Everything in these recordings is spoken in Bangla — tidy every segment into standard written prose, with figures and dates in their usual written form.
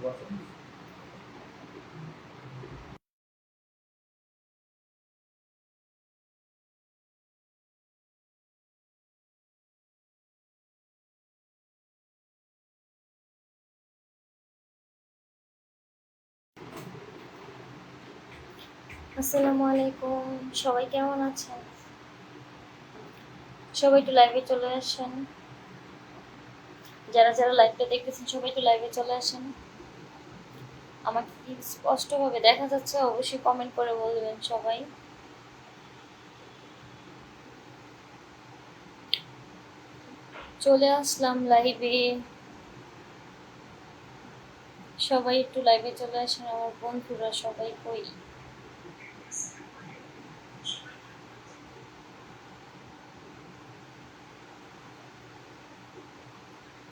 আসসালামু আলাইকুম। সবাই কেমন আছেন? সবাই একটু লাইভে চলে আসেন। যারা যারা লাইভটা দেখতেছেন সবাই একটু লাইভে চলে আসেন। আমাকে কি স্পষ্টভাবে দেখা যাচ্ছে? অবশ্যই কমেন্ট করে বলবেন সবাই। চলে আসলাম লাইভে। সবাই একটু লাইভে চলে আসেন। আমার বন্ধুরা সবাই কই?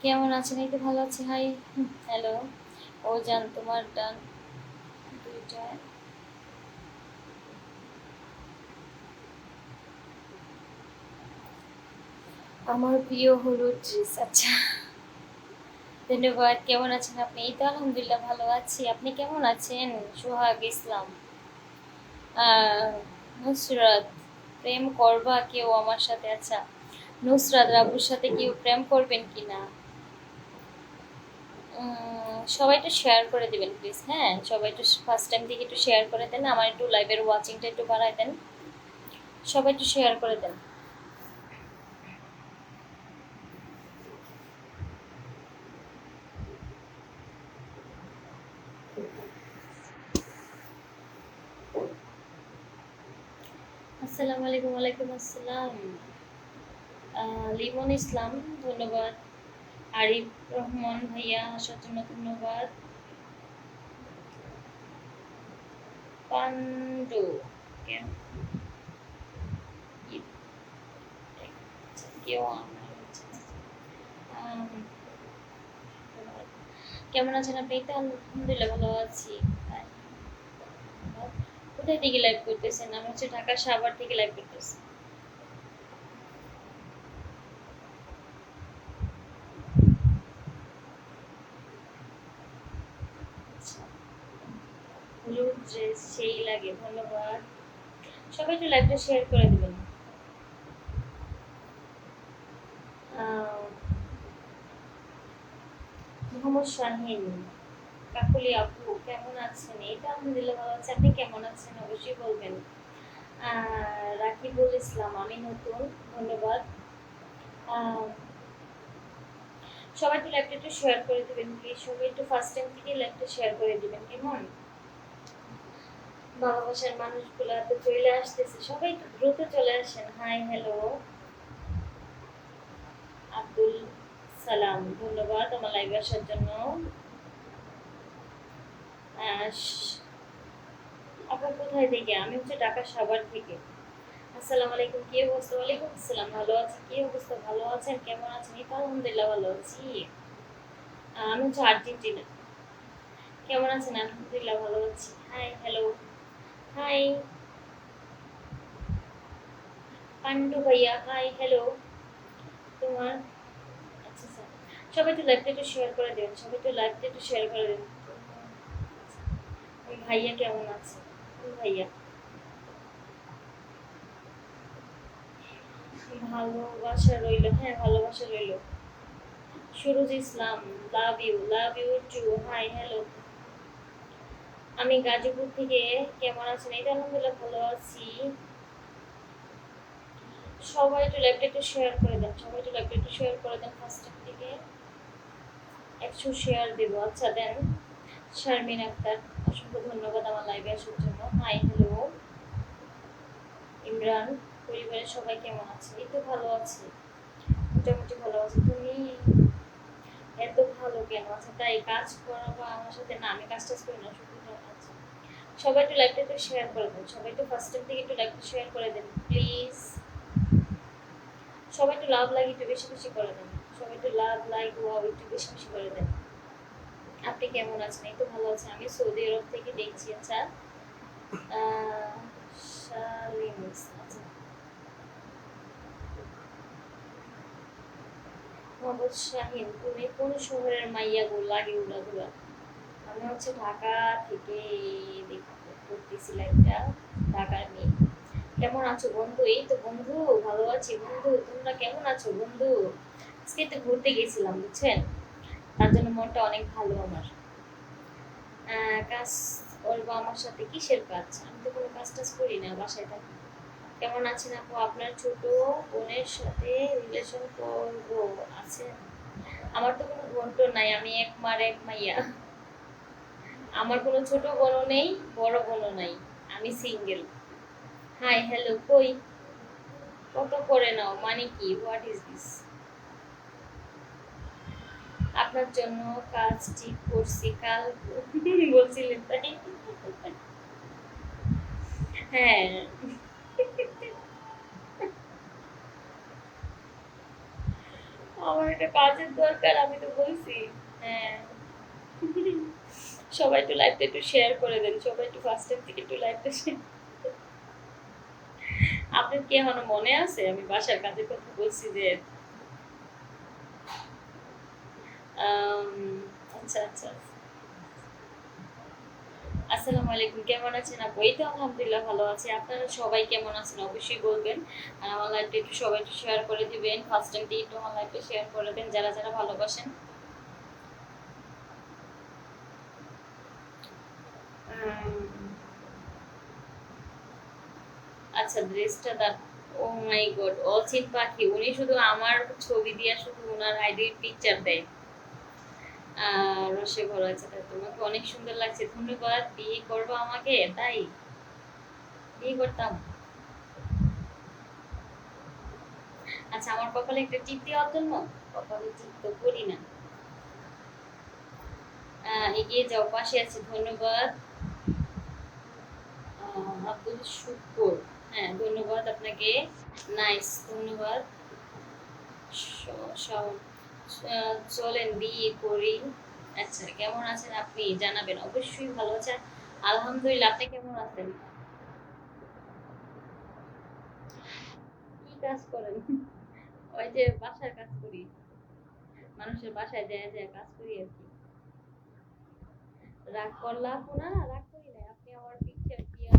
কেমন আছেন? এই তো ভালো আছি। High, hello. ও জান, তোমার ডান দুইটা। আমার প্রিয় হলুদ ড্রেস। আচ্ছা, ধন্যবাদ। কেমন আছেন আপনি? এই তো আলহামদুলিল্লাহ ভালো আছি। আপনি কেমন আছেন? সোহাগ ইসলাম। আহ, নুসরাত, প্রেম করবা কেউ আমার সাথে? আচ্ছা, নুসরাত রাবুর সাথে কেউ প্রেম করবেন কিনা? সবাই একটু শেয়ার করে দিবেন প্লিজ। হ্যাঁ, সবাই একটু ফার্স্ট টাইম থেকে একটু শেয়ার করে দেন। আমার একটু লাইভের ওয়াচিংটা একটু বাড়ায় দেন। সবাই একটু শেয়ার করে দেন। আসসালামু আলাইকুম। ওয়ালাইকুম আসসালাম। লিমন ইসলাম, ধন্যবাদ। আরিফ রহমান ভাইয়া আসার জন্য ধন্যবাদ। পান্ডু, কেউ আমার কেমন আছেন আপনি? তো আলহামদুলিল্লাহ ভালো আছি। কোথায় থেকে লাইভ করতেছেন? আমি হচ্ছে ঢাকা সাভার থেকে লাইভ করতেছি। আচ্ছা, হলুদ ড্রেস সেই লাগে, ধন্যবাদ। সবাই একটু লাইভটা শেয়ার করে দিবেন। মোহাম্মদ শাহিন, কাকুলি আপু কেমন আছেন? এই তো আলহামদুলিল্লাহ ভালো আছে। আপনি কেমন আছেন অবশ্যই বলবেন। রাকিবুল ইসলাম, আমি নতুন, ধন্যবাদ। আহ, সবাই একটু লাইভটা একটু শেয়ার করে দিবেন প্লিজ। সবাই একটু ফার্স্ট টাইম থেকে লাইভটা শেয়ার করে দিবেন, কেমন? ভালোবাসার মানুষগুলা তো চলে আসতেছে, সবাই একটু দ্রুত চলে আসেন। High, hello. আব্দুল সালাম, ধন্যবাদ আমার লাইভে আসার জন্য। আপনার কোথায় থেকে? আমি হচ্ছে ঢাকা সাভার থেকে। আসসালামু আলাইকুম, কি অবস্থা? ওয়ালাইকুম আসসালাম, ভালো আছি। কি অবস্থা? ভালো আছেন? কেমন আছেন? এই তো আলহামদুলিল্লাহ ভালো আছি। আমি হচ্ছে আর্জেন্টিনা। কেমন আছেন? আলহামদুলিল্লাহ ভালো আছি। High, hello. হাই পান্ডু ভাইয়া, হাই, হ্যালো। তোমার, আচ্ছা স্যার, সবাই একটু লাইভটা একটু শেয়ার করে দেবেন। সবাই একটু লাইভটা একটু শেয়ার করে দেবেন। ভাইয়া কেমন আছে? ভাইয়া, ভালোবাসা রইল। হ্যাঁ, ভালোবাসা রইল। Suraj Islam, love you too. Hi, hello. আমি গাজীপুর থেকে। কেমন আছেন? এই তো আলহামদুলিল্লাহ ভালো আছি। সবাই একটু লাইভটা একটু শেয়ার করে দেন। সবাই একটু লাইভটা একটু শেয়ার করে দেন। ফার্স্টের থেকে 100 শেয়ার দেবো। আচ্ছা দেন। শারমিন আক্তার, অসংখ্য ধন্যবাদ আমার লাইভে আসার জন্য। High, hello. ইমরান, পরিবারের সবাই কেমন আছে? এই তো ভালো আছে, মোটামুটি ভালো আছে। তুমি এত ভালো কেন? আচ্ছা, তাই কাজ করো বা আমার সাথে? না, আমি কাজ টাজ করি না, শুধু আচ্ছা। সবাই একটু লাইভটা একটু শেয়ার করে দেন। সবাই একটু ফার্স্ট টাইম থেকে একটু লাইভটা শেয়ার করে দেন প্লিজ। সবাই একটু লাভ লাইক একটু বেশি বেশি করে দেন। সবাই একটু লাভ লাইক ওয়াও একটু বেশি বেশি করে দেন। আপনি কেমন আছেন? এই তো ভালো আছেন। আমি সৌদি আরব থেকে দেখছি। আচ্ছা, শালিম, আচ্ছা, মোহাম্মদ শাহিন, তুমি কোন শহরের মাইয়া গো? লাগে উড়াধুরা। আমি হচ্ছে ঢাকা থেকে করতেছি লাইভটা। ঢাকার মেয়ে। কেমন আছো বন্ধু? এই তো বন্ধু, ভালো আছি বন্ধু। তোমরা কেমন আছো বন্ধু? আজকে একটু ঘুরতে গেছিলাম বুঝছেন, তার জন্য মনটা অনেক ভালো আমার। কাজ করবো আমার সাথে? কিসের কাজ? আমি তো কোনো কাজ টাজ করি না, বাসায় থাকি। কেমন আছেন আপু? আপনার ছোট বোনের সাথে রিলেশন করবো আছেন? আমার তো কোনো বোন টোন নাই, আমি এক মার এক মাইয়া। আমার কোনো ছোট বোনও নেই, বড় বোনও নাই, আমি সিঙ্গেল। হাই হ্যালো কই? কত করে নাও মানে কি? What is this? আপনার জন্য কাজ ঠিক করছি কাল। বলছিলেন তাই? হ্যাঁ, আমার একটা কাজের দরকার, আমি তো বলছি। হ্যাঁ, সবাই একটু লাইভটা একটু শেয়ার করে দেন, সবাই একটু ফার্স্ট টাইম থেকে একটু লাইভটা শেয়ার। আপনার কি এখনো মনে আছে আমি বাসার কাজের কথা বলছি যে আম, আচ্ছা আচ্ছা। আসসালামু আলাইকুম, কেমন আছেন আপু? এই তো আলহামদুলিল্লাহ ভালো আছি। আপনারা সবাই কেমন আছেন অবশ্যই বলবেন। আর আমার লাইভটা একটু সবাই একটু শেয়ার করে দিবেন, ফার্স্ট টাইম দিয়ে একটু আমার লাইভটা শেয়ার করে দেন যারা যারা ভালোবাসেন। আম, আচ্ছা, ড্রেসটা দাঁড়। ও মাই গড, অচিন পাখি উনি শুধু আমার ছবি দিয়ে শুধু ওনার আইডির পিকচার দেয়। রসে ভরা আছে, তাই তোমাকে অনেক সুন্দর লাগছে, ধন্যবাদ। বিয়ে করবো আমাকে? তাই বিয়ে করতাম। আচ্ছা, আমার কপালে একটা টিপ দেওয়ার জন্য। কপালে টিপ তো করি না। এগিয়ে যাও, পাশে আছি, ধন্যবাদ। আব্দুল শুকুর, হ্যাঁ ধন্যবাদ আপনাকে। নাইস, ধন্যবাদ। চলেন বিয়ে করি। আচ্ছা, কেমন আছেন আপনি জানাবেন, অবশ্যই ভালো আছেন। আলহামদুলিল্লাহ, আপনি কেমন আছেন? কি কাজ করেন? ওই যে বাসার কাজ করি, মানুষের বাসায় যায় যায় কাজ করি আর কি। রাগ করলাম না, রাগ করি না, আপনি আমার পিকচার দিয়ে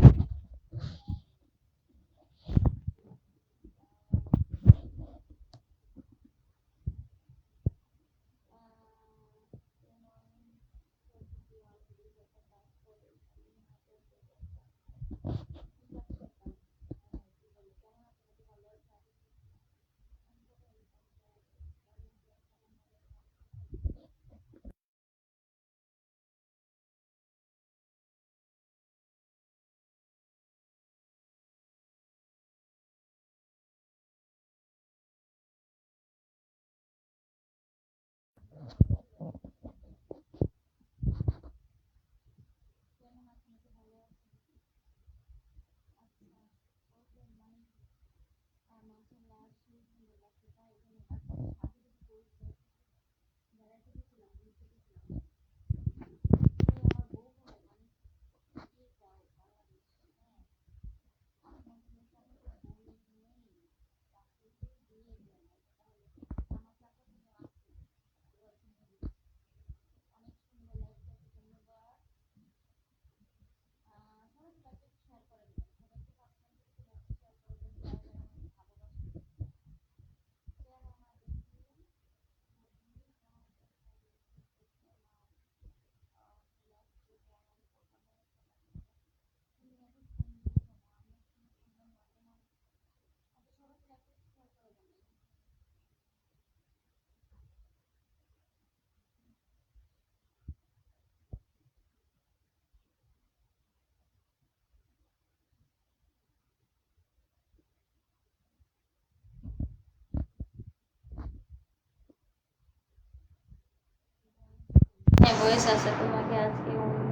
হ্যাঁ, বয়স আছে। তোমাকে আজকে অন্য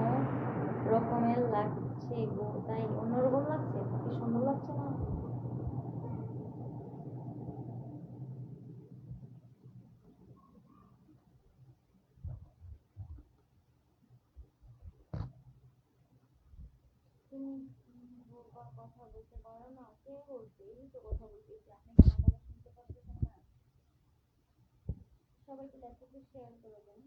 রকমের লাগছে গো। তাই অন্যরকম লাগছে? কি সুন্দর লাগছে না? তুমি বলবার কথা বলতে পারো না? কে বলছে? এই তো কথা বলতেছি, আপনি কি আমার কথা শুনতে পাচ্ছেন না? সবাইকে ল্যাপটপে শেয়ার করে দেন।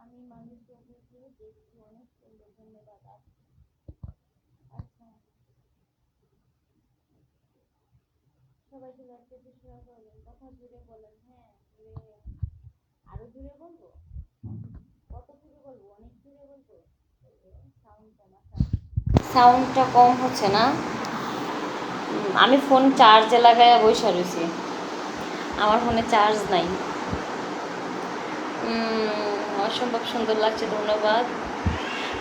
আমি মানুষ দেখেছি, দেখছি অনেক সুন্দর, ধন্যবাদ। আচ্ছা, সবাইকে লাইভটা একটু শেয়ার করবেন, কথা জুড়ে বলেন। হ্যাঁ, জুড়ে, আরো জুড়ে বলবো? কত জুড়ে বলবো? অনেক জুড়ে বলবো? সাউন্ড কম আছে, সাউন্ডটা কম হচ্ছে না? আমি ফোন চার্জে লাগাইয়া বসে রয়েছি, আমার ফোনে চার্জ নাই। অসম্ভব সুন্দর লাগছে, ধন্যবাদ।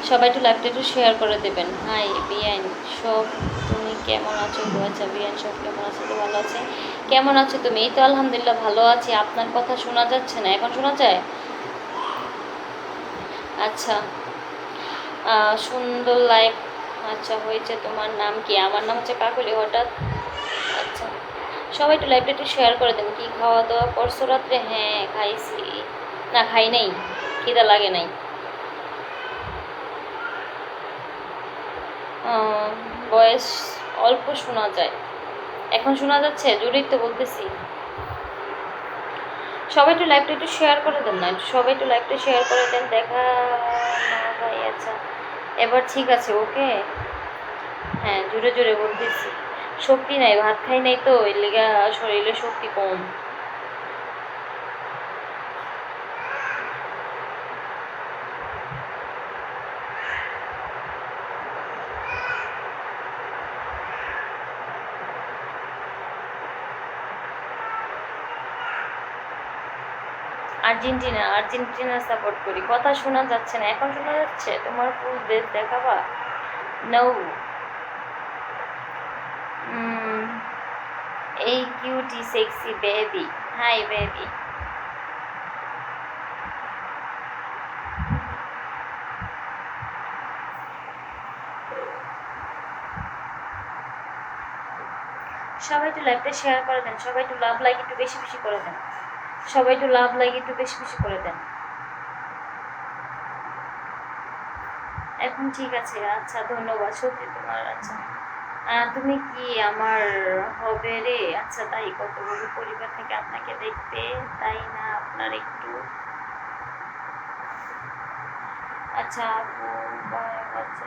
সবাই একটু লাইভটা একটু শেয়ার করে দেবেন। হাই বিয়ান, সব তুমি কেমন আছো? আচ্ছা বিয়ান, সব কেমন আছো? তো ভালো আছে। কেমন আছো তুমি? এই তো আলহামদুলিল্লাহ ভালো আছি। আপনার কথা শোনা যাচ্ছে না, এখন শোনা যায়? আচ্ছা, সুন্দর লাইভ। আচ্ছা হয়েছে। তোমার নাম কি? আমার নাম হচ্ছে কাকলি। হঠাৎ, আচ্ছা, সবাই একটু লাইভটা একটু শেয়ার করে দেন। কি খাওয়া দাওয়া করছো রাত্রে? হ্যাঁ খাইছি, না খাই নাই, খিদা লাগে নাই। ভয়েস অল্প শোনা যায়, এখন শোনা যাচ্ছে? জোরেই তো বলতেছি। সবাই একটু লাইভটা একটু শেয়ার করে দেন না, সবাই একটু লাইভটা শেয়ার করে দেন। দেখা না ভাই, আচ্ছা এবার ঠিক আছে, ওকে। হ্যাঁ জোরে জোরে বলতেছি, শক্তি নাই, ভাত খাই নাই তো, এর লেগা শরীরে শক্তি কম। আর্জেন্টিনা, আর্জেন্টিনা সাপোর্ট করি। কথা শোনা যাচ্ছে না, এখন শোনা যাচ্ছে? তোমার ফুল ড্রেস দেখাবা? নো। এই cutie sexy baby, hi baby. সবাই একটু লাইভটা শেয়ার করে দেন, সবাই একটু লাভ লাইক একটু বেশি বেশি করে দেন, সবাই একটু লাভ লাইক একটু বেশি বেশি করে দেন। এখন ঠিক আছে, আচ্ছা ধন্যবাদ। সত্যি তোমার, আচ্ছা তুমি কি আমার হবে রে? আচ্ছা তাই, কতগুলো পরিবার থেকে আপনাকে দেখতে, তাই না আপনার একটু? আচ্ছা আপু, আচ্ছা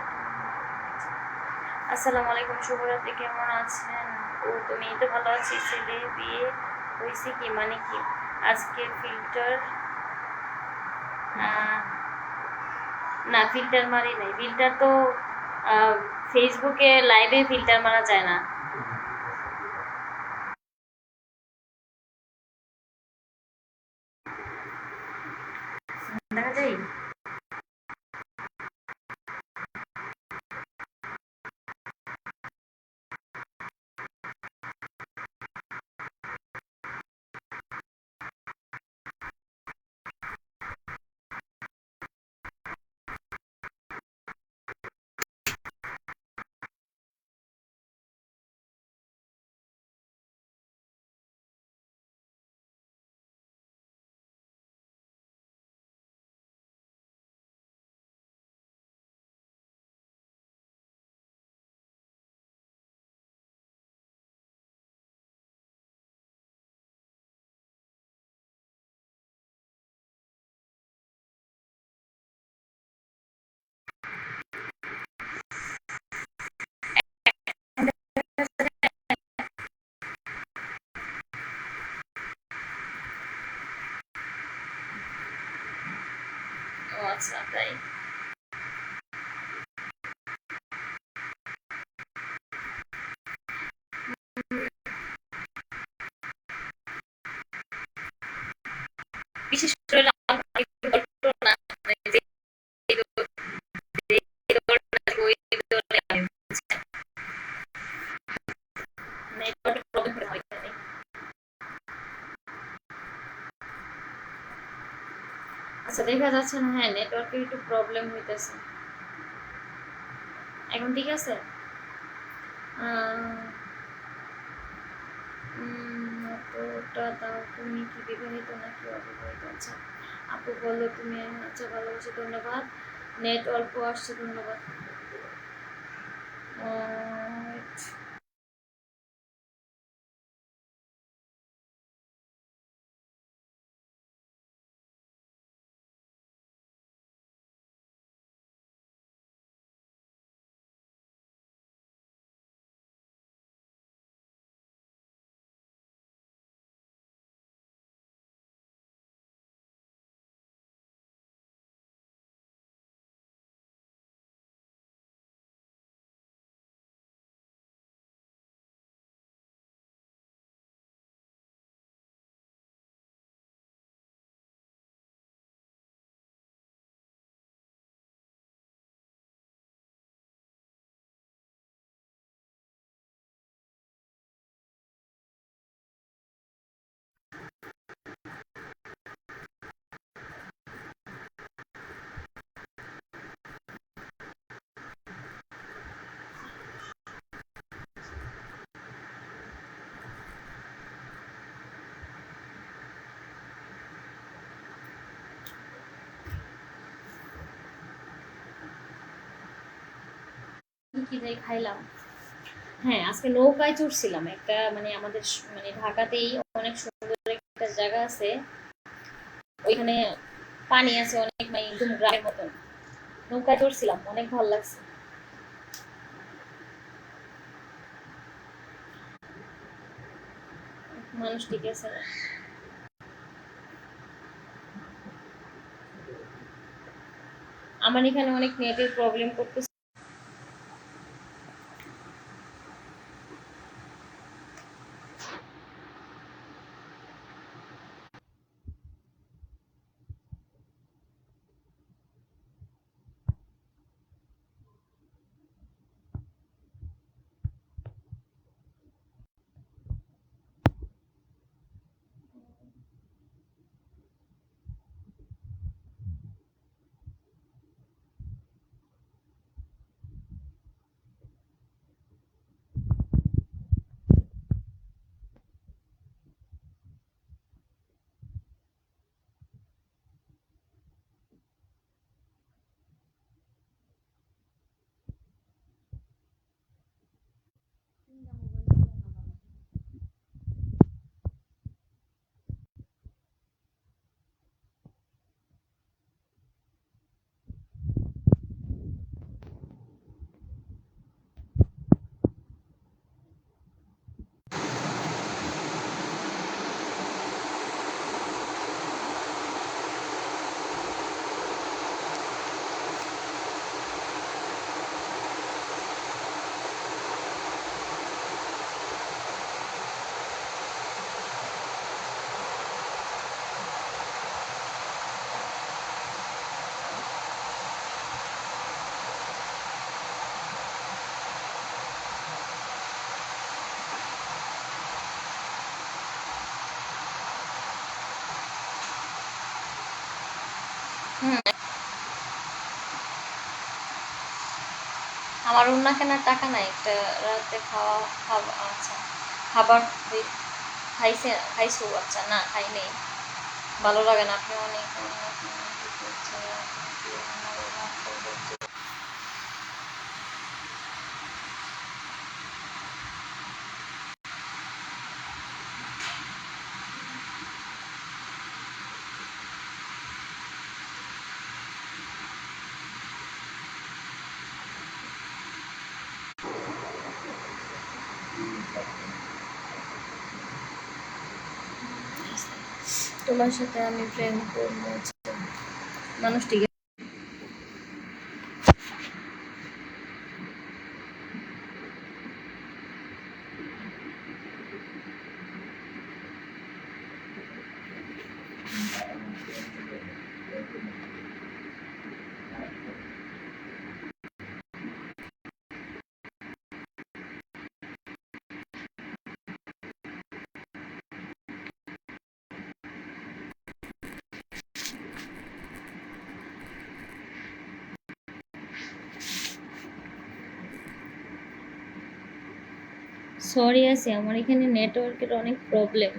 আসসালামু আলাইকুম, শুভরাত্রি, কেমন আছেন? ও তুমি? তো ভালো আছি। ছেলে বিয়ে হয়েছে কি? মানে কি? আজকে ফিল্টার, না ফিল্টার মারি নাই। ফিল্টার তো ফেসবুকে লাইভে ফিল্টার মারা যায় না, দেখা যায়। ও আচ্ছা তাই। বিশেষ করে আমার একটু গল্প না, মানে যে ওই আমি নেটওয়ার্ক প্রবলেম হয় এখানে। আচ্ছা দেখা যাচ্ছে না, হ্যাঁ নেটওয়ার্কের একটু প্রবলেম হইতেছে। এখন ঠিক আছে? ওটা দাও। তুমি কি বিবাহিত নাকি অবিবাহিত? আচ্ছা আপু বলো তুমি। আচ্ছা ভালোবাসি, ধন্যবাদ। নেট অল্প আসছে, ধন্যবাদ। কি যাই খাইলাম। হ্যাঁ, আজকে নৌকায় চড়ছিলাম একটা, মানে আমাদের মানে ঢাকাতেই অনেক সুন্দর একটা জায়গা আছে, ওইখানে পানি আছে অনেক, মানে একদম গ্রামের মতন। নৌকায় চড়ছিলাম, অনেক ভালো লাগছে। মানুষ ঠিক আছে। আমার এখানে অনেক নেটের প্রবলেম করতেছে। হুম। আমার উন্না কেনার টাকা নাই, একটা রাতে খাওয়া খাওয়া আচ্ছা খাবার খাইছে খাইছো? আচ্ছা না খাই নেই, ভালো লাগে না। আপনি অনেক তোমার সাথে আমি প্রেম করবো। মানুষ ঠিক সরি আছে, আমার এখানে নেটওয়ার্কের অনেক প্রবলেম।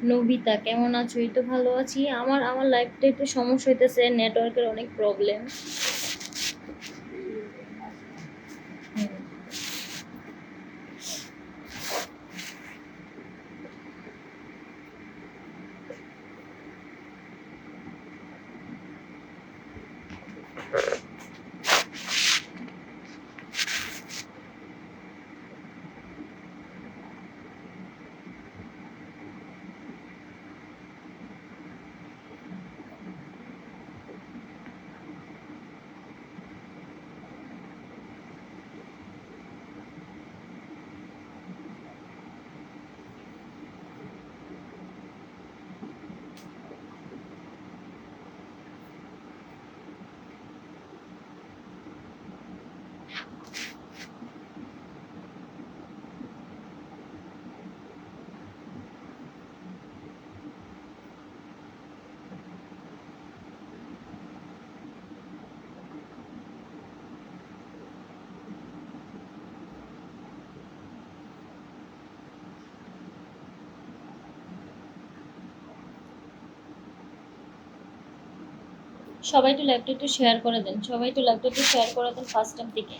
নবিতা কেমন আছো? এই তো ভালো আছি। আমার আমার লাইফটা একটু সমস্যা হইতেছে, নেটওয়ার্কের অনেক প্রবলেম। সবাই একটু লাইভটা একটু শেয়ার করে দেন, সবাই একটু লাইভটা একটু শেয়ার করে দেন ফার্স্ট টাইম থেকে।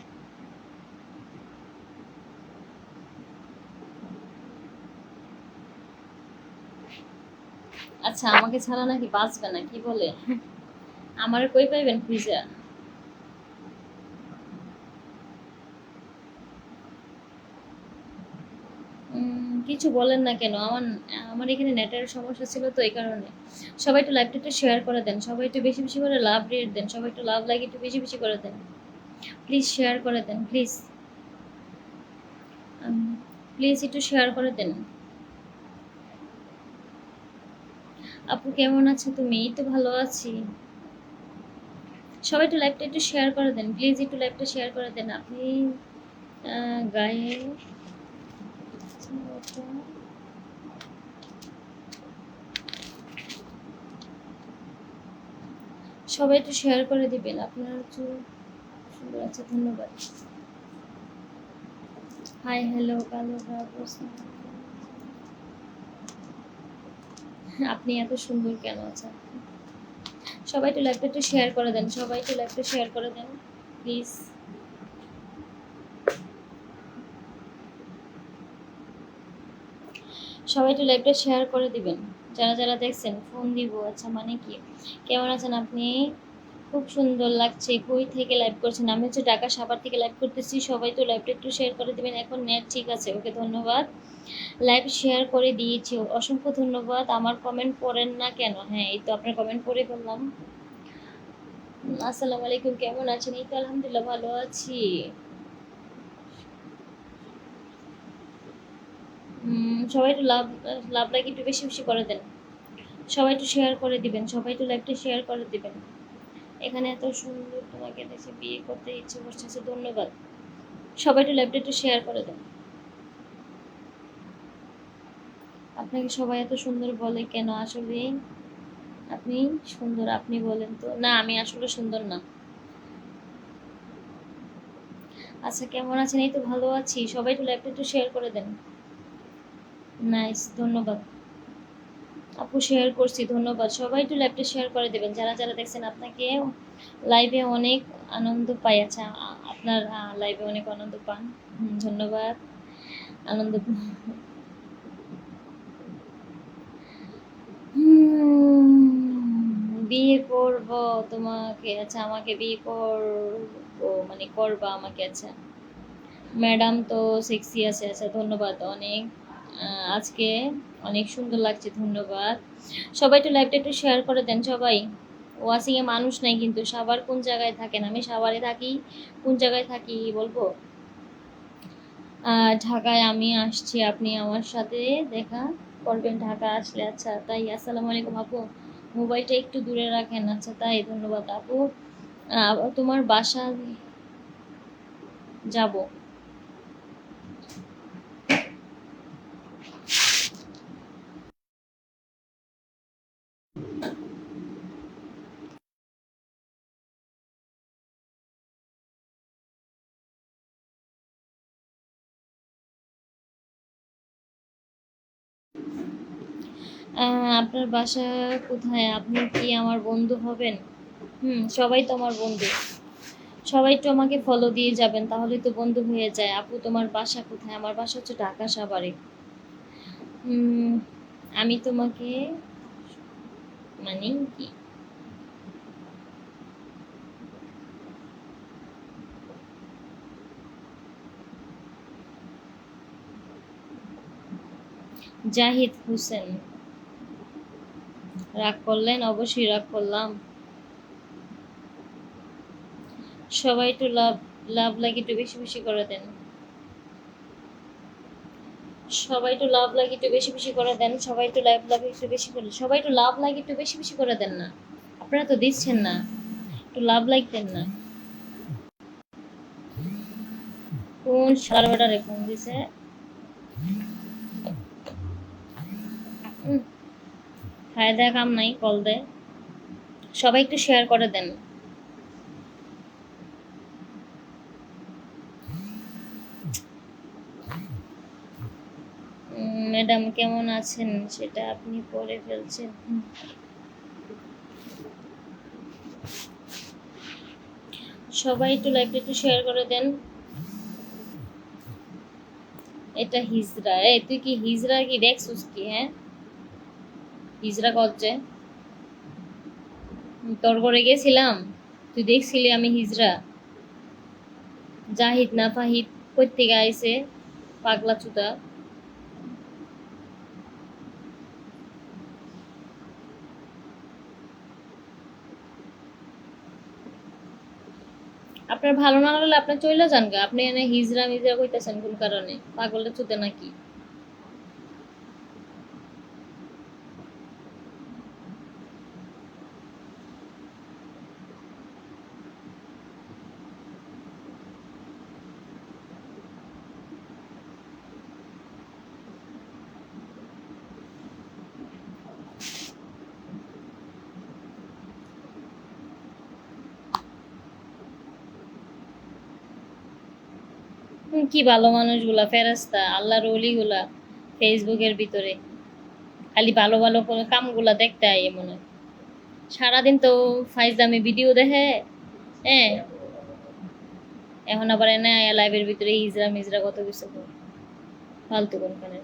আচ্ছা, আমাকে ছাড়া নাকি বাঁচবে না, কি বলে? আমার কই পাইবেন খুঁজা? কিছু বলেন না কেন? আমার আমার এখানে নেটের সমস্যা ছিল তো এই কারণে। সবাই একটু লাইভটা একটু শেয়ার করে দেন, সবাই একটু বেশি বেশি করে লাভ রেট দেন, সবাই একটু লাভ লাইক একটু বেশি বেশি করে দেন, প্লিজ শেয়ার করে দেন প্লিজ। প্লিজ একটু শেয়ার করে দেন। আপু কেমন আছো তুমি? এই তো ভালো আছি। সবাই একটু লাইভটা একটু শেয়ার করে দেন প্লিজ, একটু লাইভটা শেয়ার করে দেন। আপনি গায়ে সবাই একটু শেয়ার করে দিবেন, আপনার চুল সুন্দর আছে, ধন্যবাদ। হাই হ্যালো কালো প্রশ্ন, আপনি এত সুন্দর কেন আছেন? সবাই একটু লাইভটা একটু শেয়ার করে দেন, সবাই একটু লাইভটা শেয়ার করে দেন প্লিজ। সবাই একটু লাইভটা শেয়ার করে দিবেন, যারা যারা দেখছেন। ফোন দিব, আচ্ছা মানে কি? কেমন আছেন আপনি? খুব সুন্দর লাগছে। কই থেকে লাইভ করছেন? আমি হচ্ছে ঢাকা সাভার থেকে লাইভ করতেছি। সবাই তো লাইভটা একটু শেয়ার করে দিবেন। এখন নেট ঠিক আছে, ওকে ধন্যবাদ। লাইভ শেয়ার করে দিয়েছি, অসংখ্য ধন্যবাদ। আমার কমেন্ট পড়েন না কেন? হ্যাঁ, এই তো আপনার কমেন্ট পড়ে ফেললাম। আসসালামু আলাইকুম, কেমন আছেন? এই তো আলহামদুলিল্লাহ ভালো আছি। সবাই একটু লাভ লাভ লাইক একটু বেশি বেশি করে দেন, সবাই একটু শেয়ার করে দিবেন, সবাই একটু লাইভটা শেয়ার করে দিবেন। এখানে এত সুন্দর, তোমাকে দেখে বিয়ে করতে ইচ্ছে করছে, ধন্যবাদ। সবাই একটু লাইভটা একটু শেয়ার করে দেন। আপনাকে সবাই এত সুন্দর বলে কেন? আসলে আপনি সুন্দর, আপনি বলেন তো? না, আমি আসলে সুন্দর না। আচ্ছা, কেমন আছেন? এই তো ভালো আছি। সবাই একটু লাইভটা একটু শেয়ার করে দেন। নাইস, ধন্যবাদ আপু, শেয়ার করছি, ধন্যবাদ। সবাই একটু লাইভটা শেয়ার করে দেবেন, যারা যারা দেখছেন। আপনাকে লাইভে অনেক আনন্দ পাই। আচ্ছা, আপনার লাইভে অনেক আনন্দ পান, ধন্যবাদ। আনন্দ বিয়ে করব তোমাকে? আচ্ছা, আমাকে বিয়ে করবো মানে করবা আমাকে? আচ্ছা, ম্যাডাম তো সেক্সি আছে। আচ্ছা, ধন্যবাদ অনেক। আজকে অনেক সুন্দর লাগছে, ধন্যবাদ। সবাই একটু লাইভটা একটু শেয়ার করে দেন সবাই। ওয়াসিংয়ে মানুষ নাই কিন্তু। সাভার কোন জায়গায় থাকেন? আমি সাভারে থাকি। কোন জায়গায় থাকি বলবো? ঢাকায় আমি আসছি, আপনি আমার সাথে দেখা করবেন ঢাকা আসলে। আচ্ছা তাই, আসসালামু আলাইকুম আপু, মোবাইলটা একটু দূরে রাখেন। আচ্ছা তাই, ধন্যবাদ আপু। তোমার বাসা যাব। আপনার বাসা কোথায়? আপনি কি আমার বন্ধু হবেন? সবাই তো আমার বন্ধু। সবাই তো আমাকে ফলো দিয়ে যাবেন, তাহলে তো বন্ধু হয়ে যায়। আপু তোমার বাসা কোথায়? আমার বাসা হচ্ছে ঢাকা সাভারে। উম, আমি তোমাকে মানে কি জাহিদ হোসেন, রাগ করলেন? অবশ্যই রাগ করলাম। সবাই একটু লাভ লাভ লাইক একটু বেশি বেশি করে দেন, সবাই একটু লাভ লাইক একটু বেশি বেশি করে দেন, সবাই একটু লাভ লাইক একটু বেশি করে, সবাই একটু লাভ লাইক একটু বেশি বেশি করে দেন না। আপনারা তো দিচ্ছেন না, একটু লাভ লাইক দেন না। কোন সার্ভারে ফোন দিছে? ফায়দা কাম নাই, কল দেয়। সবাই একটু শেয়ার করে দেন। ম্যাডাম কেমন আছেন সেটা আপনি পরে ফেলছেন। সবাই একটু লাইভটা একটু শেয়ার করে দেন। এটা হিজরা, এই তুই কি হিজরা কি দেখছিস কি? হ্যাঁ, হিজরা করছে তোর করে গেছিলাম, তুই দেখছিলি আমি হিজরা? জাহিদ না ফাহিদ কই থেকে আইছে পাগলা চুদা। আপনার ভালো না লাগলে আপনি চলে যান গা, আপনি এনে হিজরা মিজরা কইতেছেন কোন কারণে? পাগলের চুদে নাকি? কি ভালো মানুষগুলা, ফেরেস্তা আল্লাহর ওলিগুলা ফেসবুকের ভিতরে খালি ভালো ভালো করে কামগুলা দেখতে আই মনে হয়। সারাদিন তো ফাইজলামি ভিডিও দেখে। হ্যাঁ, এখন আবার এনে লাইভের ভিতরে হিজরা মিজরা কত কিছু করে। ফালতু কোনখানে।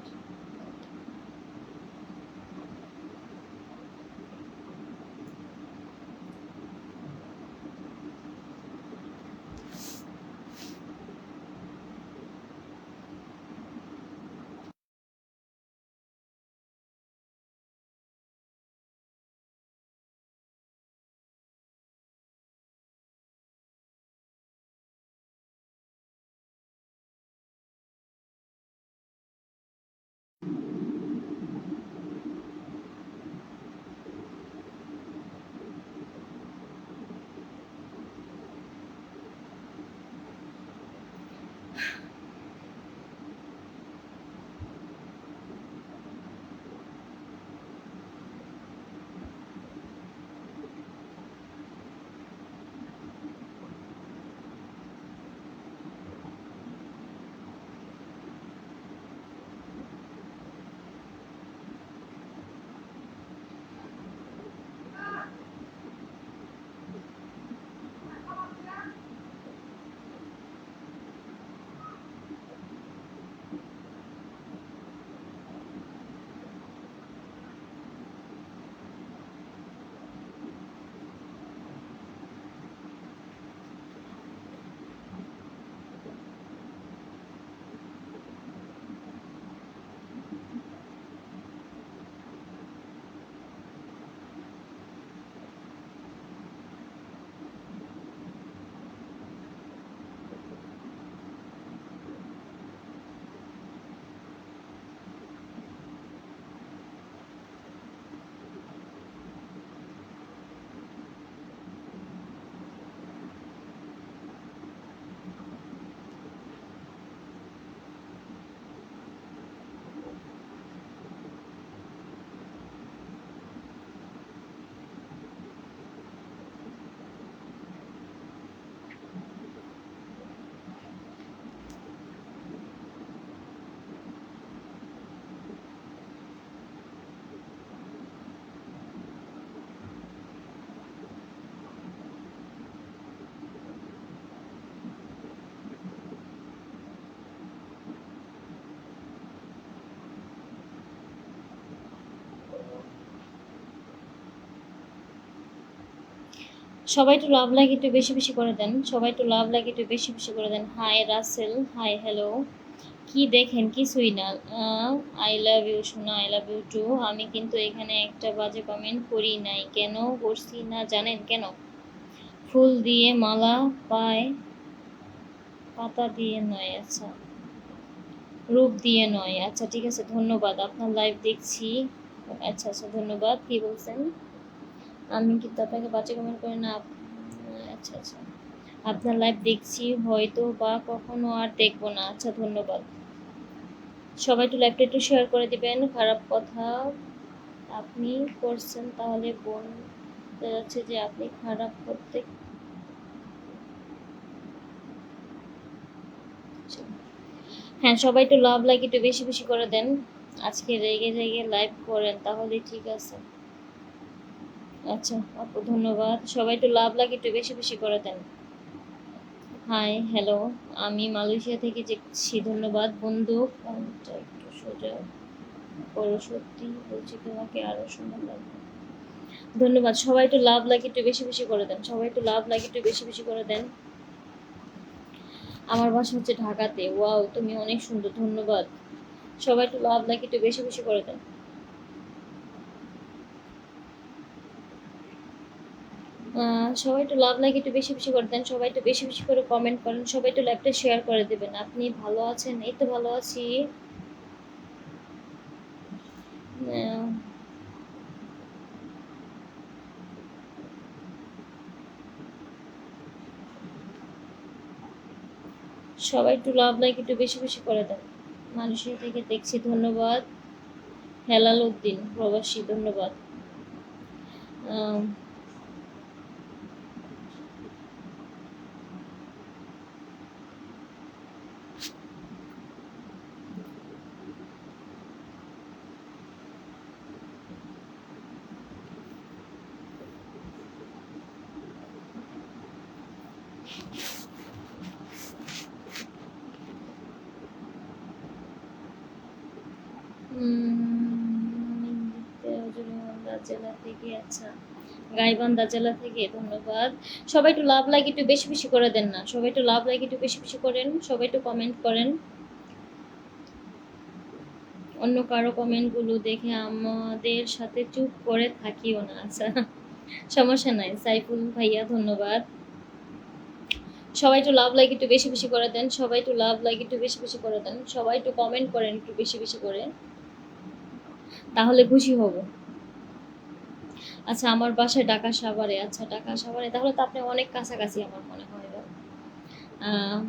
সবাই একটু লাভ লাইক একটু বেশি বেশি করে দেন, সবাই একটু লাভ লাইক একটু বেশি বেশি করে দেন। Hi Rasel, hi hello. কি দেখেন কিছুই না। আই লাভ ইউ সোনা, আই লাভ ইউ টু। আমি কিন্তু এখানে একটা বাজে কমেন্ট করি নাই। কেন করছি না জানেন কেন? ফুল দিয়ে মালা পায়, পাতা দিয়ে নয়। আচ্ছা, রূপ দিয়ে নয়। আচ্ছা ঠিক আছে, ধন্যবাদ, আপনার লাইভ দেখছি। আচ্ছা আচ্ছা, ধন্যবাদ। কি বলছেন? আমি কিন্তু আপনাকে বাজে কমেন্ট করি না। আচ্ছা আচ্ছা, আপনার লাইভ দেখছি, হয়তো বা কখনো আর দেখবো না। আচ্ছা ধন্যবাদ। সবাই একটু লাইভটা একটু শেয়ার করে দিবেন। খারাপ কথা আপনি করছেন তাহলে বলতে যাচ্ছে যে আপনি খারাপ করতে। হ্যাঁ, সবাই একটু লাভ লাইক একটু বেশি বেশি করে দেন। আজকে রেগে রেগে লাইভ করেন তাহলে ঠিক আছে। আচ্ছা আপু, ধন্যবাদ। সবাই একটু লাভ লাইক একটু বেশি বেশি করে দেন। Hi, hello. আমি মালয়েশিয়া থেকে দেখছি। ধন্যবাদ বন্ধু। ফোনটা একটু সোজা করো, সত্যি বলছি তোমাকে আরো সুন্দর লাগবে। ধন্যবাদ। সবাই একটু লাভ লাইক একটু বেশি বেশি করে দেন, সবাই একটু লাভ লাইক একটু বেশি বেশি করে দেন। আমার বাসা হচ্ছে ঢাকাতে। ওয়াও, তুমি অনেক সুন্দর, ধন্যবাদ। সবাই একটু লাভ লাইক একটু বেশি বেশি করে দেন। সবাই একটু লাভ লাইক একটু বেশি বেশি করে দেন, সবাই একটু বেশি বেশি করে কমেন্ট করেন, সবাই একটু লাইভটা শেয়ার করে দেবেন। আপনি ভালো আছেন? এই তো ভালো আছি। আহ, সবাই একটু লাভ লাইক একটু বেশি বেশি করে দেন। মালয়েশিয়া থেকে দেখছি, ধন্যবাদ। হেলাল উদ্দিন প্রবাসী, ধন্যবাদ। আহ, গাইবান্ধা জেলা থেকে, আচ্ছা, গাইবান্ধা জেলা থেকে, ধন্যবাদ। সবাই একটু লাভ লাইক একটু বেশি বেশি করে দেন না, সবাই একটু লাভ লাইক একটু বেশি বেশি করেন, সবাই একটু কমেন্ট করেন। অন্য কারো কমেন্টগুলো দেখে আমাদের সাথে চুপ করে থাকিও না, আচ্ছা, সমস্যা নাই। সাইফুল ভাইয়া, ধন্যবাদ। সবাই একটু লাভ লাইক একটু বেশি বেশি করে দেন, সবাই একটু লাভ লাইক একটু বেশি বেশি করে দেন, সবাই একটু কমেন্ট করেন একটু বেশি বেশি করে, তাহলে খুশি হব। আচ্ছা, আমার বাসায় ঢাকা সাভারে। আচ্ছা, ঢাকা সাভারে, তাহলে তো আপনি অনেক কাছাকাছি আমার মনে হয়। আহ,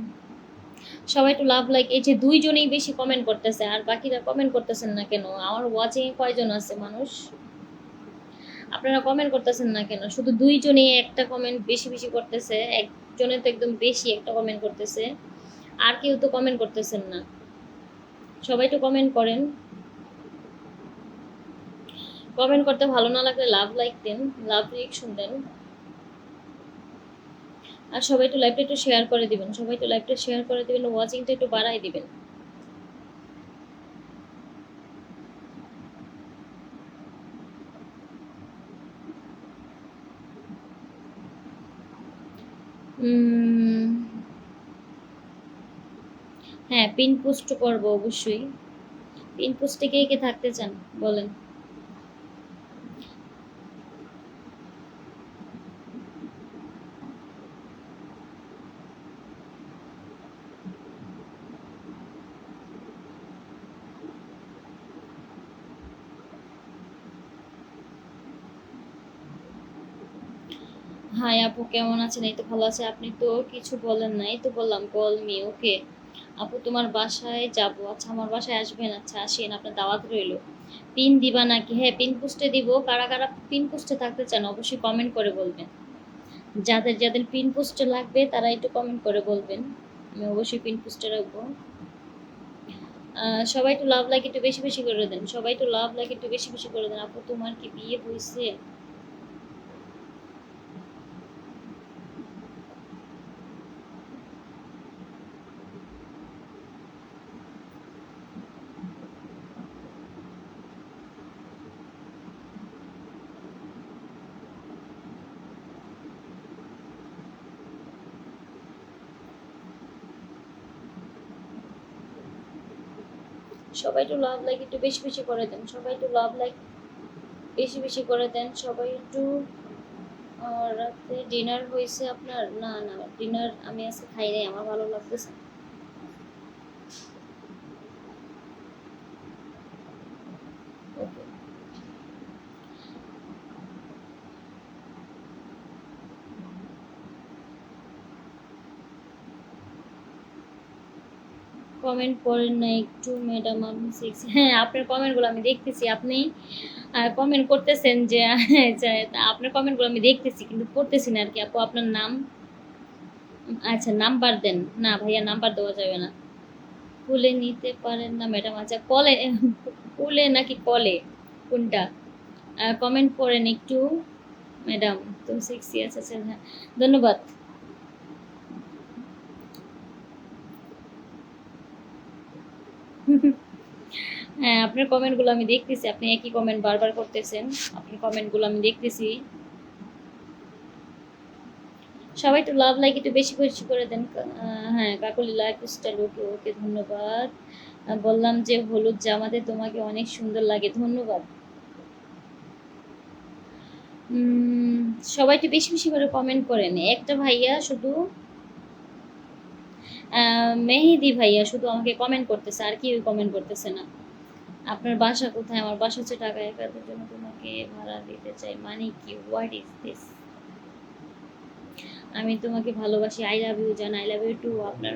সবাই একটু লাভ লাইক, এই যে দুইজনেই বেশি কমেন্ট করতেছে, আর বাকিরা কমেন্ট করতেছেন না কেন? আমার ওয়াচিং কয়জন আছে মানুষ, আপনারা কমেন্ট করতেছেন না কেন? শুধু দুইজনেই একটা কমেন্ট বেশি বেশি করতেছে, একজনে তো একদম বেশি একটা কমেন্ট করতেছে, আর কেউ তো কমেন্ট করতেছেন না। সবাই একটু কমেন্ট করেন। কমেন্ট করতে ভালো না লাগলে লাভ লাইক দেন, লাভ রিয়েকশন দেন। আর সবাই একটু লাইভটা একটু শেয়ার করে দিবেন, সবাই একটু লাইভটা শেয়ার করে দিবেন, ওয়াচিংটা একটু বাড়াই দিবেন। হ্যাঁ, পিন পোস্ট করবো অবশ্যই। পিন পোস্টে কে কে থাকতে চান বলেন। হাই আপু, কেমন আছেন? এই তো ভালো আছে। আপনি তো কিছু বলেন না, এই তো বললাম কল মি, ওকে। আপু তোমার বাসায় যাব। আচ্ছা, আমার বাসায় আসবেন? আচ্ছা, আসেন, আপনার দাওয়াত রইলো। পিন দিবা নাকি? হ্যাঁ, পিন পোস্টে দিব। কারা কারা পিন পোস্টে থাকতে চান অবশ্যই কমেন্ট করে বলবেন। যাদের যাদের পিন পোস্টে লাগবে তারা একটু কমেন্ট করে বলবেন, আমি অবশ্যই পিন পোস্টে রাখবো। সবাই একটু লাভ লাইক একটু বেশি বেশি করে দেন, সবাই একটু লাভ লাইক একটু বেশি বেশি করে দেন। আপু তোমার কি বিয়ে হয়েছে? সবাই একটু লাভ লাইক একটু বেশি বেশি করে দেন, সবাই একটু লাভ লাইক বেশি বেশি করে দেন, সবাই একটু। রাতে ডিনার হয়েছে আপনার? না না, ডিনার আমি আজকে খাই নাই, আমার ভালো লাগতেছে না। ওকে, কমেন্ট করেন না একটু ম্যাডাম, আপনি সিক্স, হ্যাঁ আপনার কমেন্টগুলো আমি দেখতেছি, আপনি কমেন্ট করতেছেন যে আচ্ছা, আপনার কমেন্টগুলো আমি দেখতেছি কিন্তু পড়তেছি না আর কি। আপু আপনার নাম? আচ্ছা, নাম্বার দেন। না ভাইয়া, নাম্বার দেওয়া যাবে না। কুলে নিতে পারেন না ম্যাডাম? আচ্ছা, কলে, কুলে নাকি কলে, কোনটা? কমেন্ট করেন একটু ম্যাডাম। তুমি সেক্সি আছে, আচ্ছা, হ্যাঁ, ধন্যবাদ। হ্যাঁ, আপনার কমেন্টগুলো আমি দেখতেছি, আপনি একই কমেন্ট বারবার করতেছেন, আপনার কমেন্টগুলো আমি দেখতেছি। সবাই একটু লাভ লাইক একটু বেশি বেশি করে দেন। হ্যাঁ, কাকলি লাইফ স্টাইল, ওকে ওকে, ধন্যবাদ। বললাম যে হলুদ জামাতে তোমাকে অনেক সুন্দর লাগে, ধন্যবাদ। উম, সবাই একটু বেশি বেশি করে কমেন্ট করেন। একটা ভাইয়া শুধু, মেহেদি ভাইয়া শুধু আমাকে কমেন্ট করতেছে, আর কি কমেন্ট করতেছে না। আপনার বাসা কোথায়? আমার বাসা হচ্ছে ঢাকা। একাদের জন্য তোমাকে ভাড়া দিতে চাই মানে কি? What is this? আমি তোমাকে ভালোবাসি, আই লাভ ইউ জান, আই লাভ ইউ টু। আপনার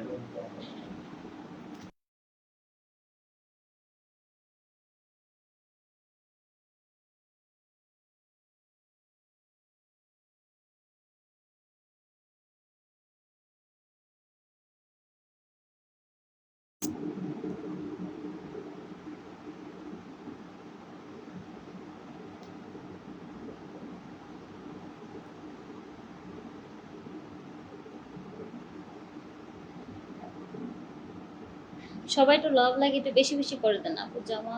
সবাই একটু লাভ লাগে একটু বেশি বেশি করে দেন। আপু জামা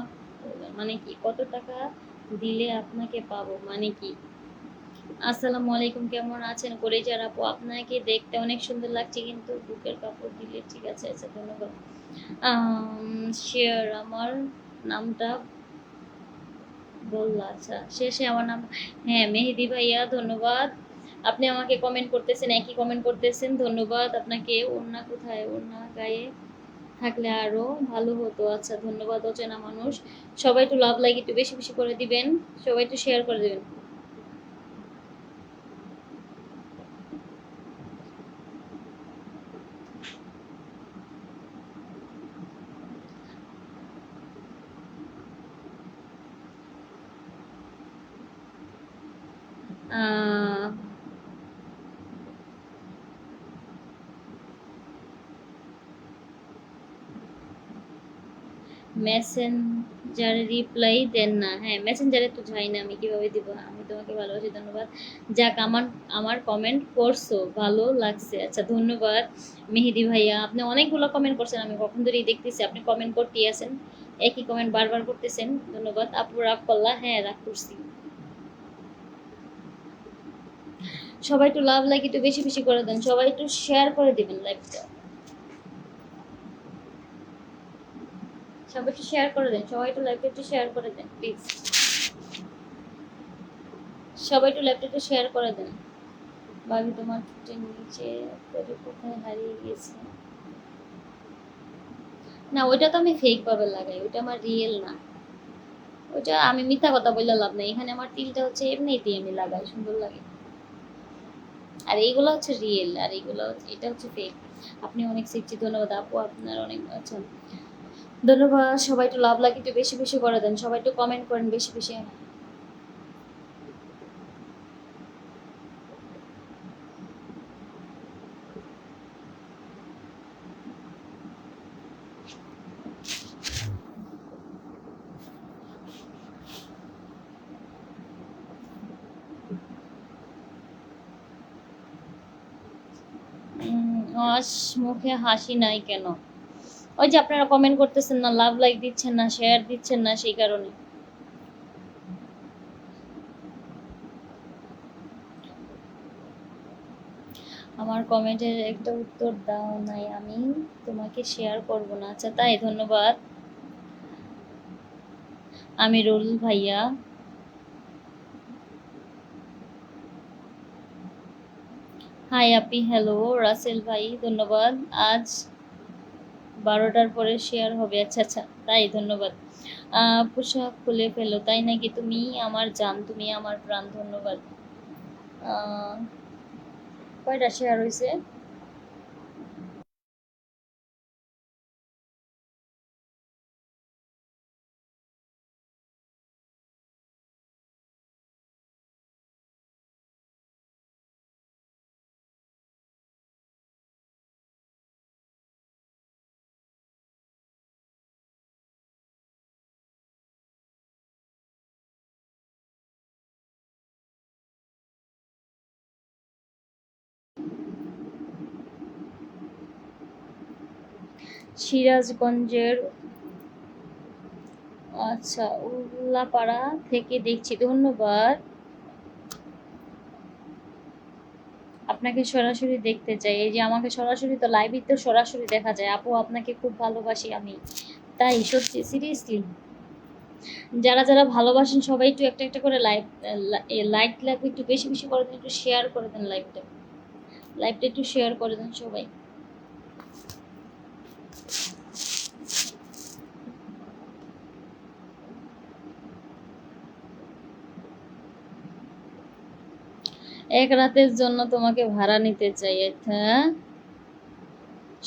মানে কি? কত টাকা দিলে আপনাকে পাবো মানে কি? আসসালামু আলাইকুম, কেমন আছেন কলিজার আপু? আপনাকে দেখতে অনেক সুন্দর লাগছে, কিন্তু বুকের কাপড় দিলে ঠিক আছে। আচ্ছা, ধন্যবাদ। শেয়ার আমার নামটা বললা? আচ্ছা, শেষে আমার নাম, হ্যাঁ মেহেদি ভাইয়া, ধন্যবাদ। আপনি আমাকে কমেন্ট করতেছেন, একই কমেন্ট করতেছেন, ধন্যবাদ আপনাকে। ওড়না কোথায়? ওড়না গায়ে থাকলে আরো ভালো হতো। আচ্ছা, ধন্যবাদ অচেনা মানুষ। সবাই একটু লাভ লাইক একটু বেশি বেশি করে দিবেন, সবাই একটু শেয়ার করে দিবেন। আহ মেসেঞ্জারে রিপ্লাই দেন না? হ্যাঁ, মেসেঞ্জারে তো যাই না, আমি কিভাবে দিব? আমি তোমাকে ভালোবাসি, ধন্যবাদ। যাক, আমার আমার কমেন্ট করছো, ভালো লাগছে। আচ্ছা, ধন্যবাদ মেহেদি ভাইয়া, আপনি অনেকগুলো কমেন্ট করছেন, আমি কখন ধরেই দেখতেছি আপনি কমেন্ট করতেই আছেন, একই কমেন্ট বারবার করতেছেন, ধন্যবাদ। আপু রাগ করলা? হ্যাঁ, রাগ করছি। সবাই একটু লাভ লাইক একটু বেশি বেশি করে দেন, সবাই একটু শেয়ার করে দিবেন লাইভটা, সবাই একটু শেয়ার করে দেন, সবাই একটু লাইভটা একটু শেয়ার করে দেন প্লিজ, সবাই একটু লাইভটা একটু শেয়ার করে দেন। ভাবি তোমার ঠোঁটের নিচে করে কোথায় হারিয়ে গেছে? না, ওইটা তো আমি ফেক ভাবে লাগাই, ওইটা আমার রিয়েল না। ওইটা আমি মিথ্যা কথা বললে লাভ নাই, এখানে আমার তিলটা হচ্ছে এমনিতেই আমি লাগাই, সুন্দর লাগে। আর এইগুলো হচ্ছে রিয়েল, আর এইগুলো এটা হচ্ছে ফেক। আপনি অনেক শিখছি, ধন্যবাদ আপু, আপনার অনেক আচ্ছা, ধন্যবাদ। সবাই একটু লাভ লাগে একটু বেশি বেশি করে দেন, সবাই একটু কমেন্ট করেন বেশি বেশি। আজ মুখে হাসি নাই কেন? ওই যে আপনারা কমেন্ট করতেছেন না, লাভ লাইক দিচ্ছেন না, শেয়ার দিচ্ছেন না, সেই কারণে। আমার কমেন্টের একটা উত্তর দাও নাই, আমি তোমাকে শেয়ার করব না। আচ্ছা তাই, ধন্যবাদ আমিরুল ভাইয়া। হাই আপি, হ্যালো রাসেল ভাই, ধন্যবাদ। আজ 12টার পরে শেয়ার হবে? আচ্ছা আচ্ছা, তাই, ধন্যবাদ। পোশাক খুলে ফেলো, তাই নাকি? তুমি আমার জান, তুমি আমার প্রাণ, ধন্যবাদ। আহ, কয়টা শেয়ার হয়েছে? সিরাজগঞ্জের আচ্ছা, উল্লাপাড়া থেকে দেখছি, ধন্যবাদ। আপনাকে সরাসরি দেখতে চাই, এই যে আমাকে সরাসরি তো লাইভে তো সরাসরি দেখা যায়। আপু আপনাকে খুব ভালোবাসি আমি, তাই সত্যি সিরিয়াসলি। যারা যারা ভালোবাসেন সবাই একটু একটা একটা করে লাইক লাইক একটু বেশি বেশি করে দেন, একটু শেয়ার করে দেন লাইভটা, লাইভটা একটু শেয়ার করে দেন সবাই। এক রাতের জন্য তোমাকে ভাড়া নিতে চাই। হ্যাঁ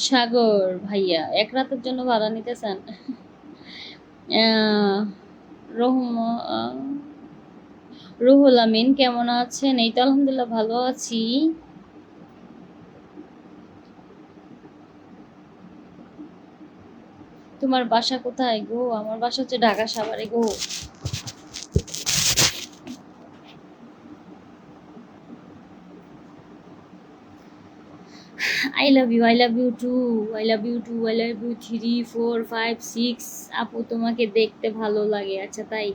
সাগর ভাইয়া, এক রাতের জন্য ভাড়া নিতে চান? আহ, রহম আহ, রুহুল আমিন কেমন আছেন? এই তো আলহামদুলিল্লাহ ভালো আছি। তোমার বাসা কোথায় গো? আমার বাসা হচ্ছে ঢাকা সাভারে গো। I love you, I love you too, I love you too, I love you 3 4 5 6। আপু তোমাকে দেখতে ভালো লাগে, আচ্ছা তাই,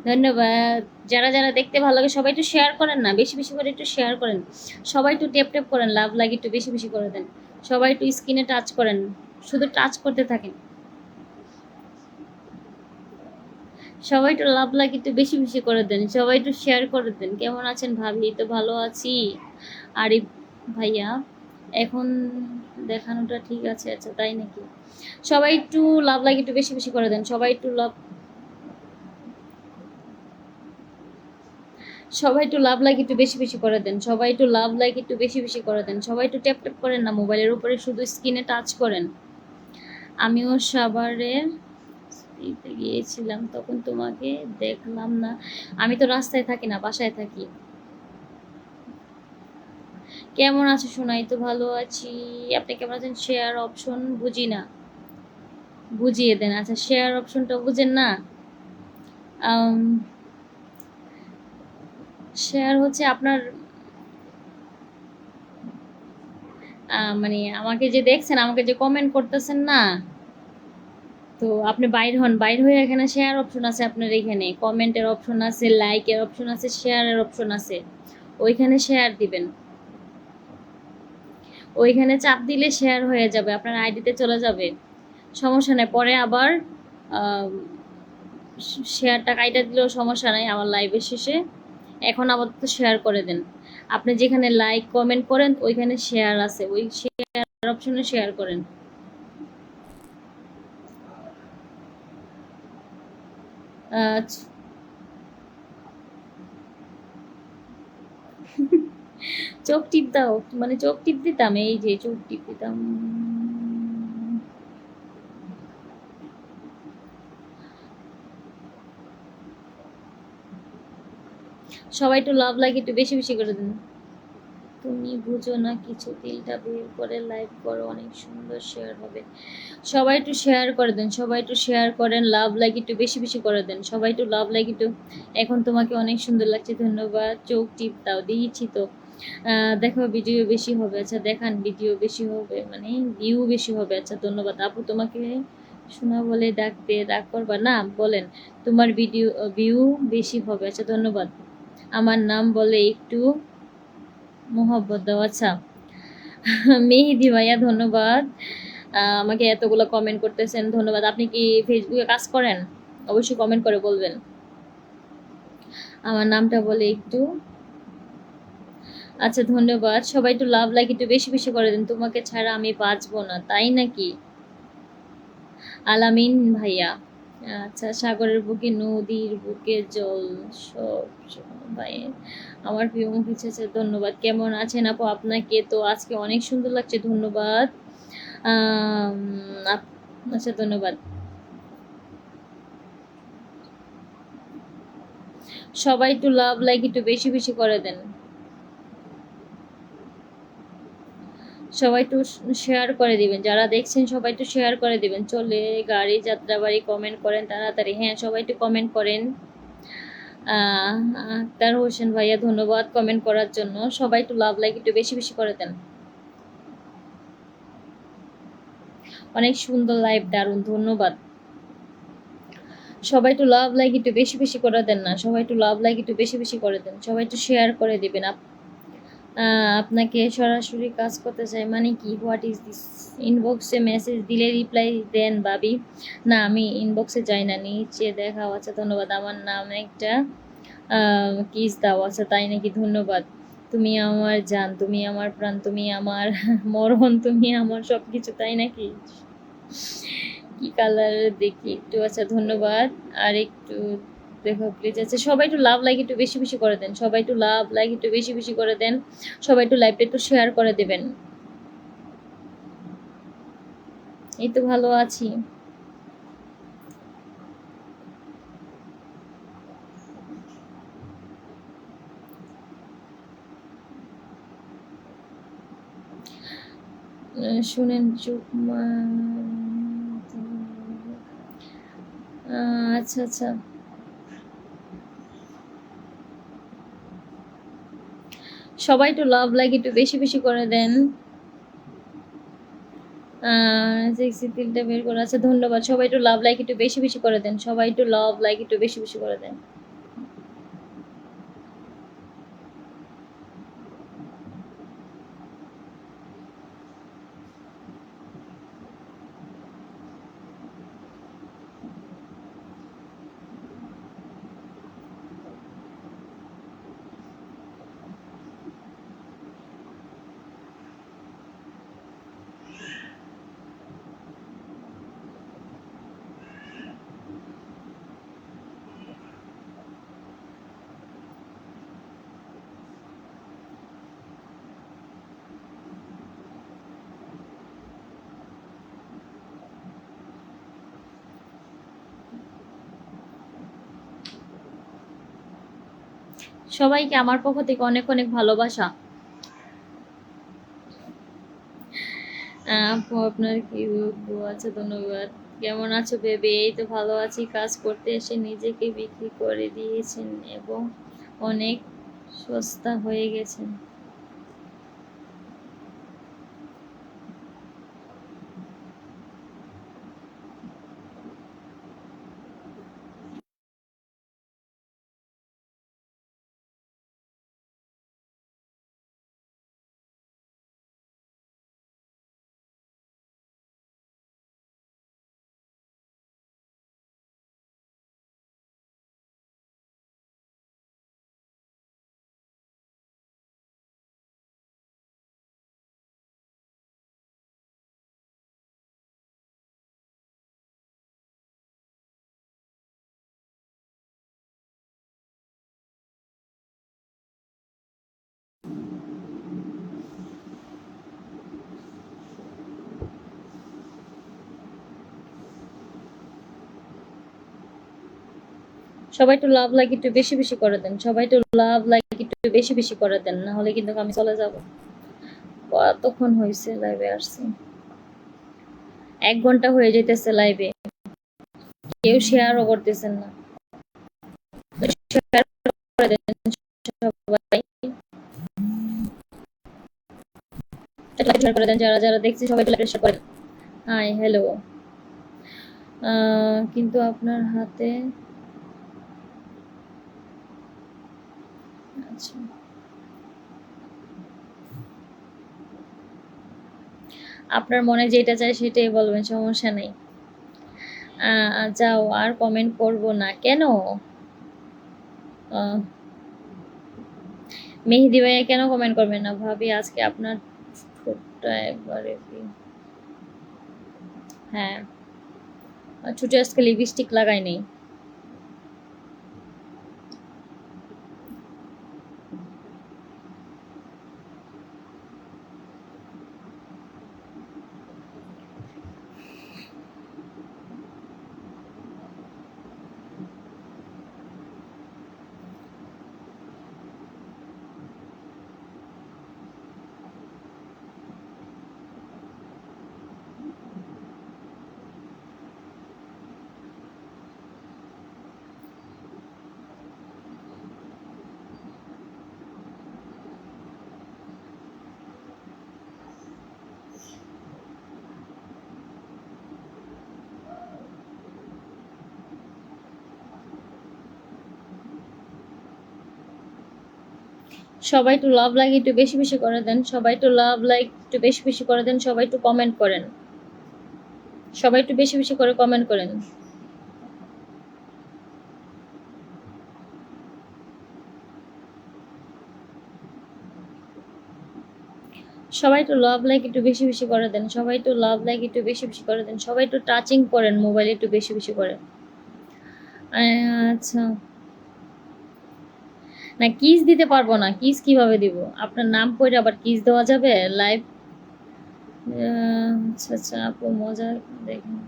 ধন্যবাদ। যারা যারা দেখতে ভালো লাগে সবাই একটু শেয়ার করেন না, বেশি বেশি করে একটু শেয়ার করেন। সবাই একটু টেপ টেপ করেন, লাভ লাগে একটু বেশি বেশি করে দেন। সবাই একটু স্ক্রিনে টাচ করেন, শুধু টাচ করতে থাকেন। সবাই একটু লাভ লাগে একটু বেশি বেশি করে দেন, সবাই একটু শেয়ার করে দেন। কেমন আছেন ভাবি? তো ভালো আছি। আরিফ ভাইয়া, এখন দেখানোটা ঠিক আছে, আচ্ছা তাই নাকি? সবাই একটু লাভ লাইক একটু বেশি বেশি করে দেন, সবাই একটু লাভ, সবাই একটু লাভ লাইক একটু বেশি বেশি করে দেন, সবাই একটু লাভ লাইক একটু বেশি বেশি করে দেন। সবাই একটু ট্যাপ ট্যাপ করেন না মোবাইলের উপরে, শুধু স্ক্রিনে টাচ করেন। আমিও সাভারের ইতে গিয়েছিলাম, তখন তোমাকে দেখলাম না। আমি তো রাস্তায় থাকি না, বাসায় থাকি। কেমন আছে শোনাই? তো ভালো আছি। আপনি কেমন আছেন? শেয়ার অপশন বুঝি না, বুঝিয়ে দেন। আচ্ছা শেয়ার অপশনটা বুঝেন না? শেয়ার হচ্ছে আপনার, মানে আমাকে যে দেখছেন, আমাকে যে কমেন্ট করতেছেন না, তো আপনি বাইর হন, বাইর হয়ে এখানে শেয়ার অপশন আছে, আপনার এখানে কমেন্টের অপশন আছে, লাইকের অপশন আছে, শেয়ারের অপশন আছে, ওইখানে শেয়ার দিবেন। ওইখানে চাপ দিলে শেয়ার হয়ে যাবে, আপনার আইডিতে চলে যাবে, সমস্যা নেই। পরে আবার শেয়ারটা কাইটা দিলেও সমস্যা নাই আমার লাইভের শেষে। এখন আপাতত শেয়ার করে দেন। আপনি যেখানে লাইক কমেন্ট করেন ওইখানে শেয়ার আছে, ওই শেয়ার অপশনে শেয়ার করেন। চোখ টিপ দাও, মানে চোখ টিপ দিতাম, এই যে চোখ টিপ দিতাম। সবাই একটু লাভ লাগে একটু বেশি বেশি করে দেন। তুমি বুঝো না কিছু, তিলটা বের করে লাইভ করো, অনেক সুন্দর শেয়ার হবে। সবাই একটু শেয়ার করে দেন, সবাই একটু শেয়ার করেন, লাভ লাইক একটু বেশি বেশি করে দেন, সবাই একটু লাভ লাইক একটু। এখন তোমাকে অনেক সুন্দর লাগছে, ধন্যবাদ। চোখ টিপ দাও, দিয়েছি তো। দেখো ভিডিও বেশি হবে, আচ্ছা দেখান, ভিডিও বেশি হবে মানে ভিউ বেশি হবে, আচ্ছা ধন্যবাদ। আপু তোমাকে শোনা বলে ডাকতে রাগ করবা না, বলেন তোমার ভিডিও ভিউ বেশি হবে, আচ্ছা ধন্যবাদ। আমার নাম বলে একটু মোহব্বত দাও, আচ্ছা। মেহেদি ভাইয়া ধন্যবাদ, আমাকে এতগুলো কমেন্ট করতেছেন, ধন্যবাদ। আপনি কি ফেসবুকে কাজ করেন? অবশ্যই কমেন্ট করে বলবেন। আমার নামটা বলে একটু, আচ্ছা ধন্যবাদ। সবাই একটু লাভ লাইক একটু বেশি বেশি করে দেন, তোমাকে ছাড়া আমি বাঁচবো না, তাই নাকি? আলামিন ভাইয়া, আচ্ছা। সাগরের বুকে নদীর বুকে জল, সব ভাই আমার প্রিয় মুখ ইচ্ছা, ধন্যবাদ। কেমন আছেন আপু? আপনাকে তো আজকে অনেক সুন্দর লাগছে, ধন্যবাদ। আচ্ছা ধন্যবাদ। সবাই একটু লাভ লাইক একটু বেশি বেশি করে দেন, সবাই একটু শেয়ার করে দিবেন, যারা দেখছেন সবাই একটু শেয়ার করে দিবেন। চলে গাড়ি যাত্রাবাড়ি কমেন্ট করেন তাড়াতাড়ি, হ্যাঁ সবাই একটু কমেন্ট করেন। আক্তার হোসেন ভাইয়া ধন্যবাদ কমেন্ট করার জন্য। সবাই একটু লাভ লাইক একটু বেশি বেশি করে দেন। অনেক সুন্দর লাইভ, দারুণ, ধন্যবাদ। সবাই একটু লাভ লাইক একটু বেশি বেশি করে দেন না, সবাই একটু লাভ লাইক একটু বেশি বেশি করে দেন, সবাই একটু শেয়ার করে দিবেন। আপনাকে সরাসরি কাজ করতে চাই মানে কি? What is this? ইনবক্সে মেসেজ দিলে রিপ্লাই দেন ভাবি। না, আমি ইনবক্সে যাই না, নিচে দেখাও। আচ্ছা ধন্যবাদ। আমার নাম একটা কিস দাও। আচ্ছা তাই নাকি? ধন্যবাদ। তুমি আমার জান, তুমি আমার প্রাণ, তুমি আমার মরণ, তুমি আমার সবকিছু, তাই নাকি? কি কালার দেখি একটু। আচ্ছা ধন্যবাদ। আর একটু দেখো প্লিজ। আচ্ছা সবাই একটু লাভ লাইক একটু বেশি বেশি করে দেন, সবাই একটু লাভ লাইক একটু বেশি বেশি করে দেন, সবাই একটু লাইভটা একটু শেয়ার করে দেবেন। এই তো ভালো আছি। শুনেন চুপ আচ্ছা আচ্ছা, সবাই একটু লাভ লাইক একটু বেশি বেশি করে দেন। সেক্সি তিলটা বের করে আছে, ধন্যবাদ। সবাই একটু লাভ লাইক একটু বেশি বেশি করে দেন, সবাই একটু লাভ লাইক একটু বেশি বেশি করে দেন। সবাইকে আমার পক্ষ থেকে অনেক অনেক ভালোবাসা। আপু আপনার কি বলবো? আচ্ছা ধন্যবাদ। কেমন আছো বেবি? এই তো ভালো আছি। কাজ করতে এসে নিজেকে বিক্রি করে দিয়েছেন এবং অনেক সস্তা হয়ে গেছেন। সবাই একটু লাভ লাইক একটু বেশি বেশি করে দেন, সবাই একটু লাভ লাইক একটু বেশি বেশি করে দেন, না হলে কিন্তু আমি চলে যাব। কতক্ষণ হয়েছে লাইভে আসছি? 1 ঘন্টা হয়ে যেতেছে লাইভে, কেউ শেয়ারও করতেছেন না। শেয়ার করে দেন সবাই, শেয়ার করে দেন, যারা যারা দেখছি সবাই একটু শেয়ার করে দেন। Hi hello. কিন্তু আপনার হাতে, আচ্ছা আপনার মনে যেটা চাই সেটাই বলবেন, সমস্যা নেই। যাও আর কমেন্ট করব না। কেন? আহ, মেহেদি ভাইয়া কেন কমেন্ট করবেন না? ভাবি আজকে আপনার ঠোঁটটা একবারে হ্যাঁ, ঠোঁটে আজকে লিপস্টিক লাগাই নেই। সবাই একটু লাভ লাইক একটু বেশি বেশি করে দেন, সবাই একটু লাভ লাইক একটু বেশি বেশি করে দেন, সবাই একটু কমেন্ট করেন, সবাই একটু বেশি বেশি করে কমেন্ট করেন। সবাই একটু লাভ লাইক একটু বেশি বেশি করে দেন, সবাই একটু লাভ লাইক একটু বেশি বেশি করে দেন, সবাই একটু টাচিং করেন মোবাইলে একটু বেশি বেশি করে। আচ্ছা, না কিস দিতে পারবো না, কিস কিভাবে দিব? আপনার নাম পড়ে আবার কিস দেওয়া যাবে লাইভ? আচ্ছা আচ্ছা আপু মজা দেখুন।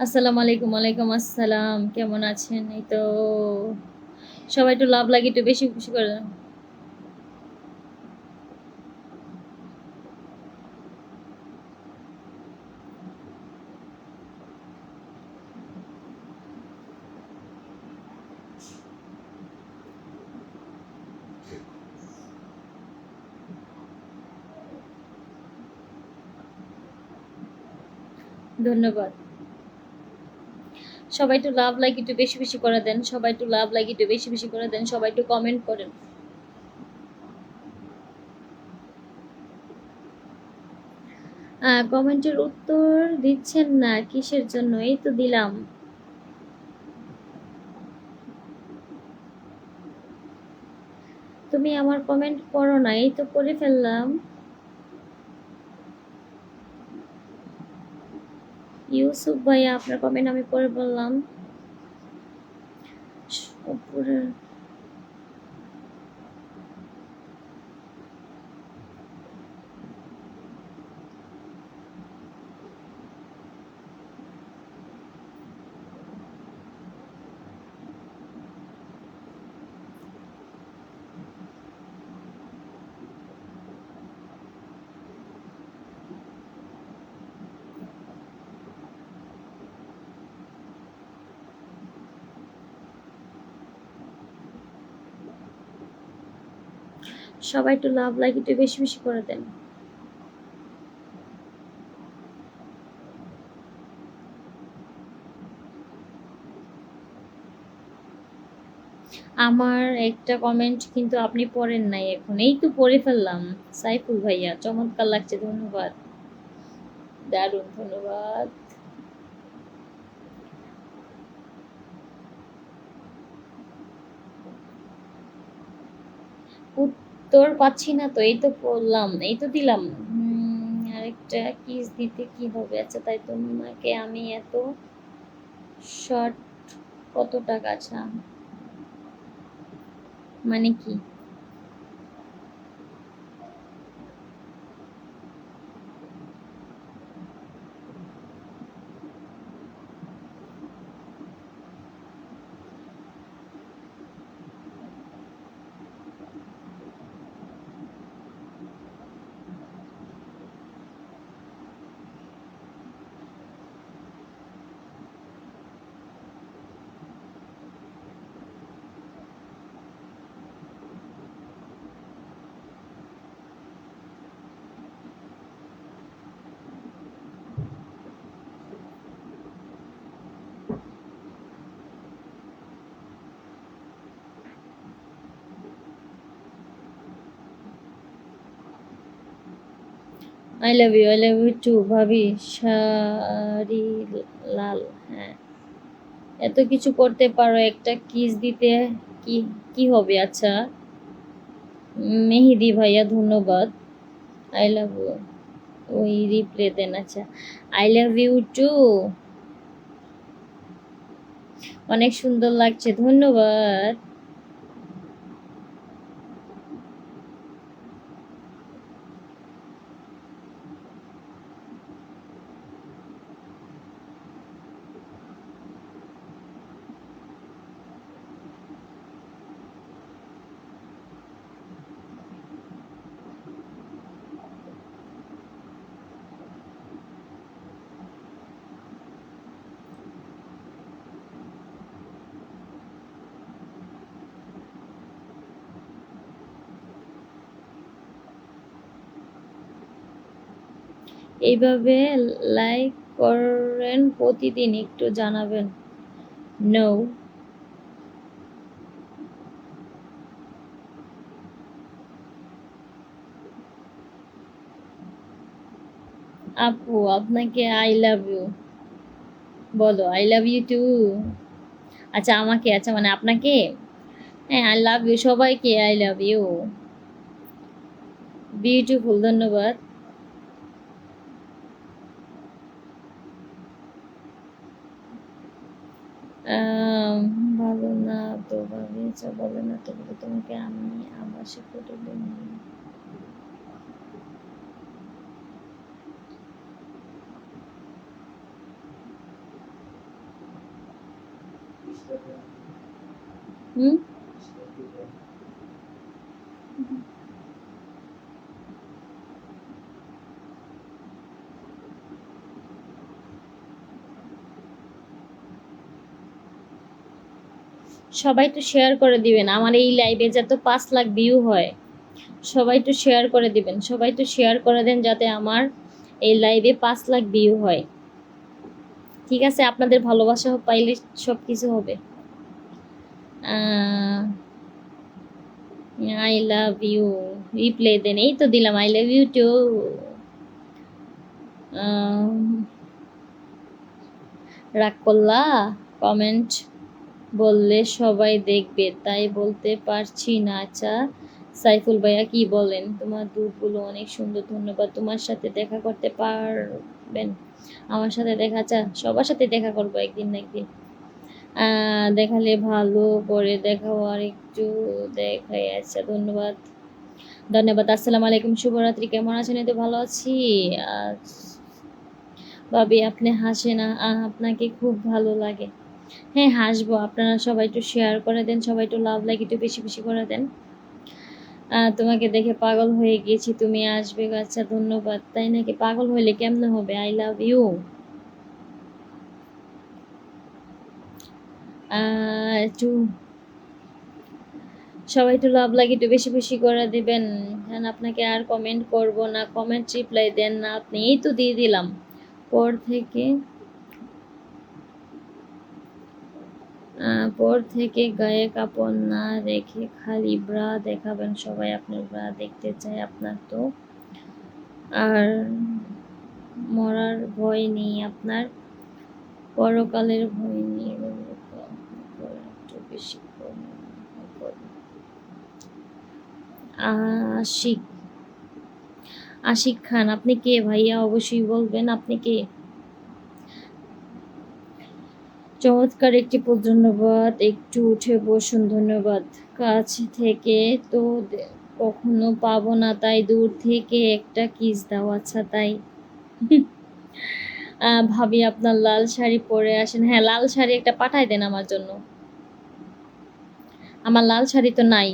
আসসালামু আলাইকুম। ওয়ালাইকুম আসসালাম, কেমন আছেন? এই তো সবাই একটু লাভ লাগে একটু বেশি বেশি করে দেন। ধন্যবাদ। সবাই একটু লাভ লাইক একটু বেশি বেশি করে দেন, সবাই একটু লাভ লাইক একটু বেশি বেশি করে দেন, সবাই একটু কমেন্ট করেন। কমেন্টের উত্তর দিচ্ছেন না কিসের জন্য? এই তো দিলাম। তুমি আমার কমেন্ট পড়ো না, এই তো পড়ে ফেললাম। ইউসুফ ভাইয়া আপনার কমেন্ট আমি পড়ে বললাম। উপরে সবাই একটু লাভ লাইক একটু বেশি বেশি করে দেন। আমার একটা কমেন্ট কিন্তু আপনি পড়েন নাই এখন, এই তো পড়ে ফেললাম। সাইফুল ভাইয়া চমৎকার লাগছে, ধন্যবাদ, দারুণ, ধন্যবাদ। উত্তর পাচ্ছি না তো, এই তো পড়লাম, এই তো দিলাম। আরেকটা কিস দিতে কি হবে? আচ্ছা তাই তোমাকে আমি এত শর্ট কত টাকা? আচ্ছা মানে কি? আই লাভ ইউ টু ভাবি শাড়ি লাল। হ্যাঁ, এত কিছু করতে পারো, একটা কিস দিতে কি কি হবে? আচ্ছা মেহেদি ভাইয়া ধন্যবাদ। আই লাভ ইউ, ওই রিপ্লে দেন। আচ্ছা আই লাভ ইউ টু, অনেক সুন্দর লাগছে, ধন্যবাদ। এইভাবে লাইক করেন প্রতিদিন, একটু জানাবেন। নো আপু, আপনাকে আই লাভ ইউ বলো। I love you too. আচ্ছা আমাকে, আচ্ছা মানে আপনাকে। হ্যাঁ আই লাভ ইউ, সবাইকে আই লাভ ইউ। বিউটিফুল, ধন্যবাদ। আম, ভালো না তো ভাবি, আচ্ছা বলো না তো বলো, তোমাকে আমি আবাসে ফটো দিই। হুম, সবাই তো শেয়ার করে দিবেন আমার এই লাইভে যাতে 5 লাখ ভিউ হয়। সবাই তো শেয়ার করে দিবেন, সবাই তো শেয়ার করে দেন যাতে আমার এই লাইভে 5 লাখ ভিউ হয়। ঠিক আছে, আপনাদের ভালোবাসা পাইলে সব কিছু হবে। আই লাভ ইউ রিপ্লে দেন, এই তো দিলাম আই লাভ ইউ টু। রাগ করলা? কমেন্ট বললে সবাই দেখবে তাই বলতে পারছি না। আচ্ছা সাইফুল ভাইয়া কি বলেন? তোমার দুধগুলো অনেক সুন্দর, ধন্যবাদ। তোমার সাথে দেখা করতে পারবেন? আমার সাথে দেখা, আচ্ছা সবার সাথে দেখা করবো একদিন না একদিন। দেখালে ভালো করে দেখাও, আর একটু দেখাই। আচ্ছা ধন্যবাদ, ধন্যবাদ। আসসালামু আলাইকুম, শুভরাত্রি। কেমন আছেন? এই তো ভালো আছি। আজ ভাবি আপনি হাসেন, আপনাকে খুব ভালো লাগে। হ্যাঁ হাসবো, আপনারা সবাই একটু শেয়ার করে দেন, সবাই একটু লাভ লাইক একটু বেশি বেশি করে দেন। তোমাকে দেখে পাগল হয়ে গেছি, তুমি আসবে। আচ্ছা ধন্যবাদ। তাই নাকি? পাগল হইলে কেমনে হবে? I love you. একটু সবাই একটু লাভ লাগে একটু বেশি বেশি করে দিবেন। হ্যাঁ আপনাকে আর কমেন্ট করব না, কমেন্ট রিপ্লাই দেন না আপনি। এই তো দিয়ে দিলাম। পর থেকে গায়ে কাপড় না রেখে খালি ব্রা দেখাবেন, সবাই আপনার ব্রা দেখতে চায়। আপনার তো আর মরার ভয় নেই আপনার, পরকালের ভয় নেই। একটু বেশি আশিক, আশিক খান। আপনি কে ভাইয়া? অবশ্যই বলবেন আপনি কে। চমৎকার একটি পোজ, ধন্যবাদ। একটু উঠে বসুন, ধন্যবাদ। কাছ থেকে তো কখনো পাবো না, তাই দূর থেকে একটা কিস দাও। আচ্ছা তাই। ভাবি আপনার লাল শাড়ি পরে আসেন। হ্যাঁ লাল শাড়ি একটা পাঠাই দেন আমার জন্য। আমার লাল শাড়ি তো নাই।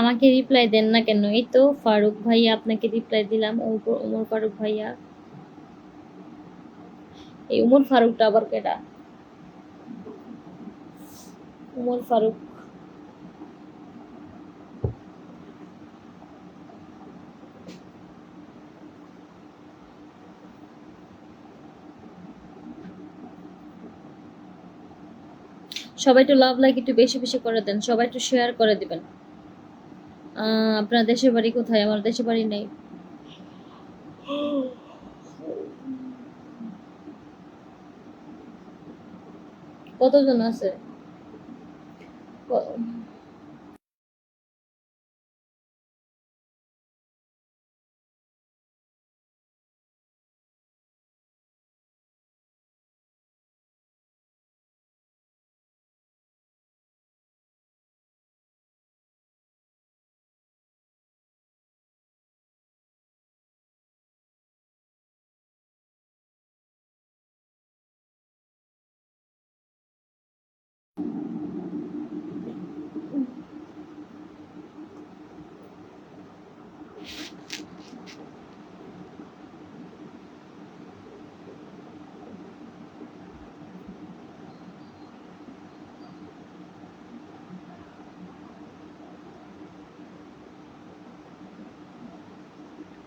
আমাকে রিপ্লাই দেন না কেন? এই তো ফারুক ভাইয়া, আপনাকে রিপ্লাই দিলাম। ওমর ফারুক ভাইয়া। এই উমর ফারুকটা আবার কেডা? উমর ফারুক। সবাই একটু লাভ লাইক একটু বেশি বেশি করে দেন, সবাই একটু শেয়ার করে দিবেন। আপনার দেশের বাড়ি কোথায়? আমার দেশের বাড়ি নেই। কতজন আছে?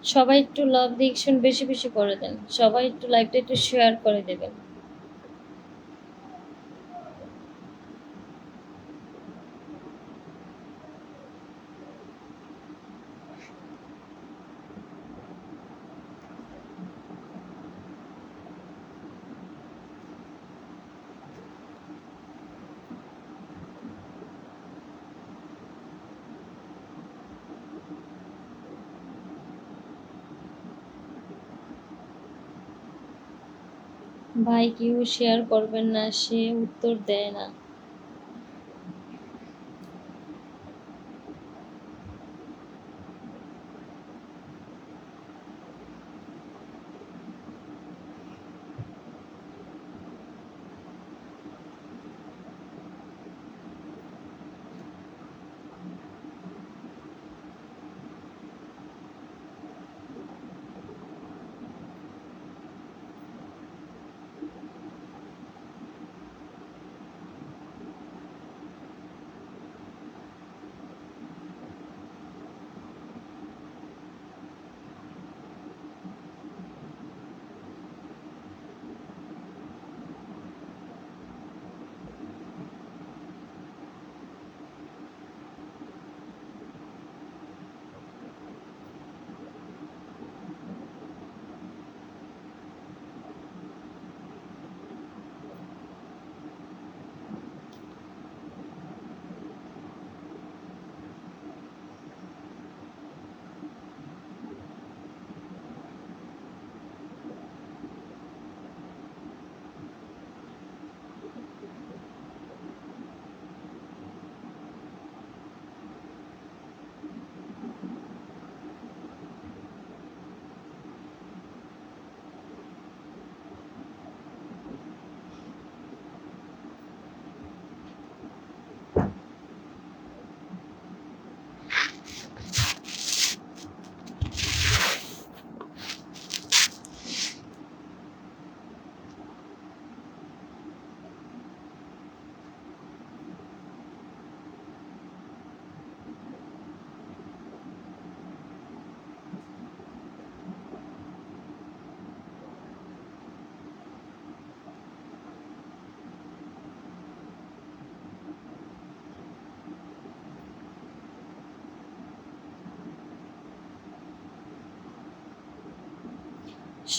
সবাই একটু লাভ ডিকশন বেশি বেশি করে দেন, সবাই একটু লাইভটা একটু শেয়ার করে দেবেন। ভাই কেউ শেয়ার করবেন না, সে উত্তর দেয় না।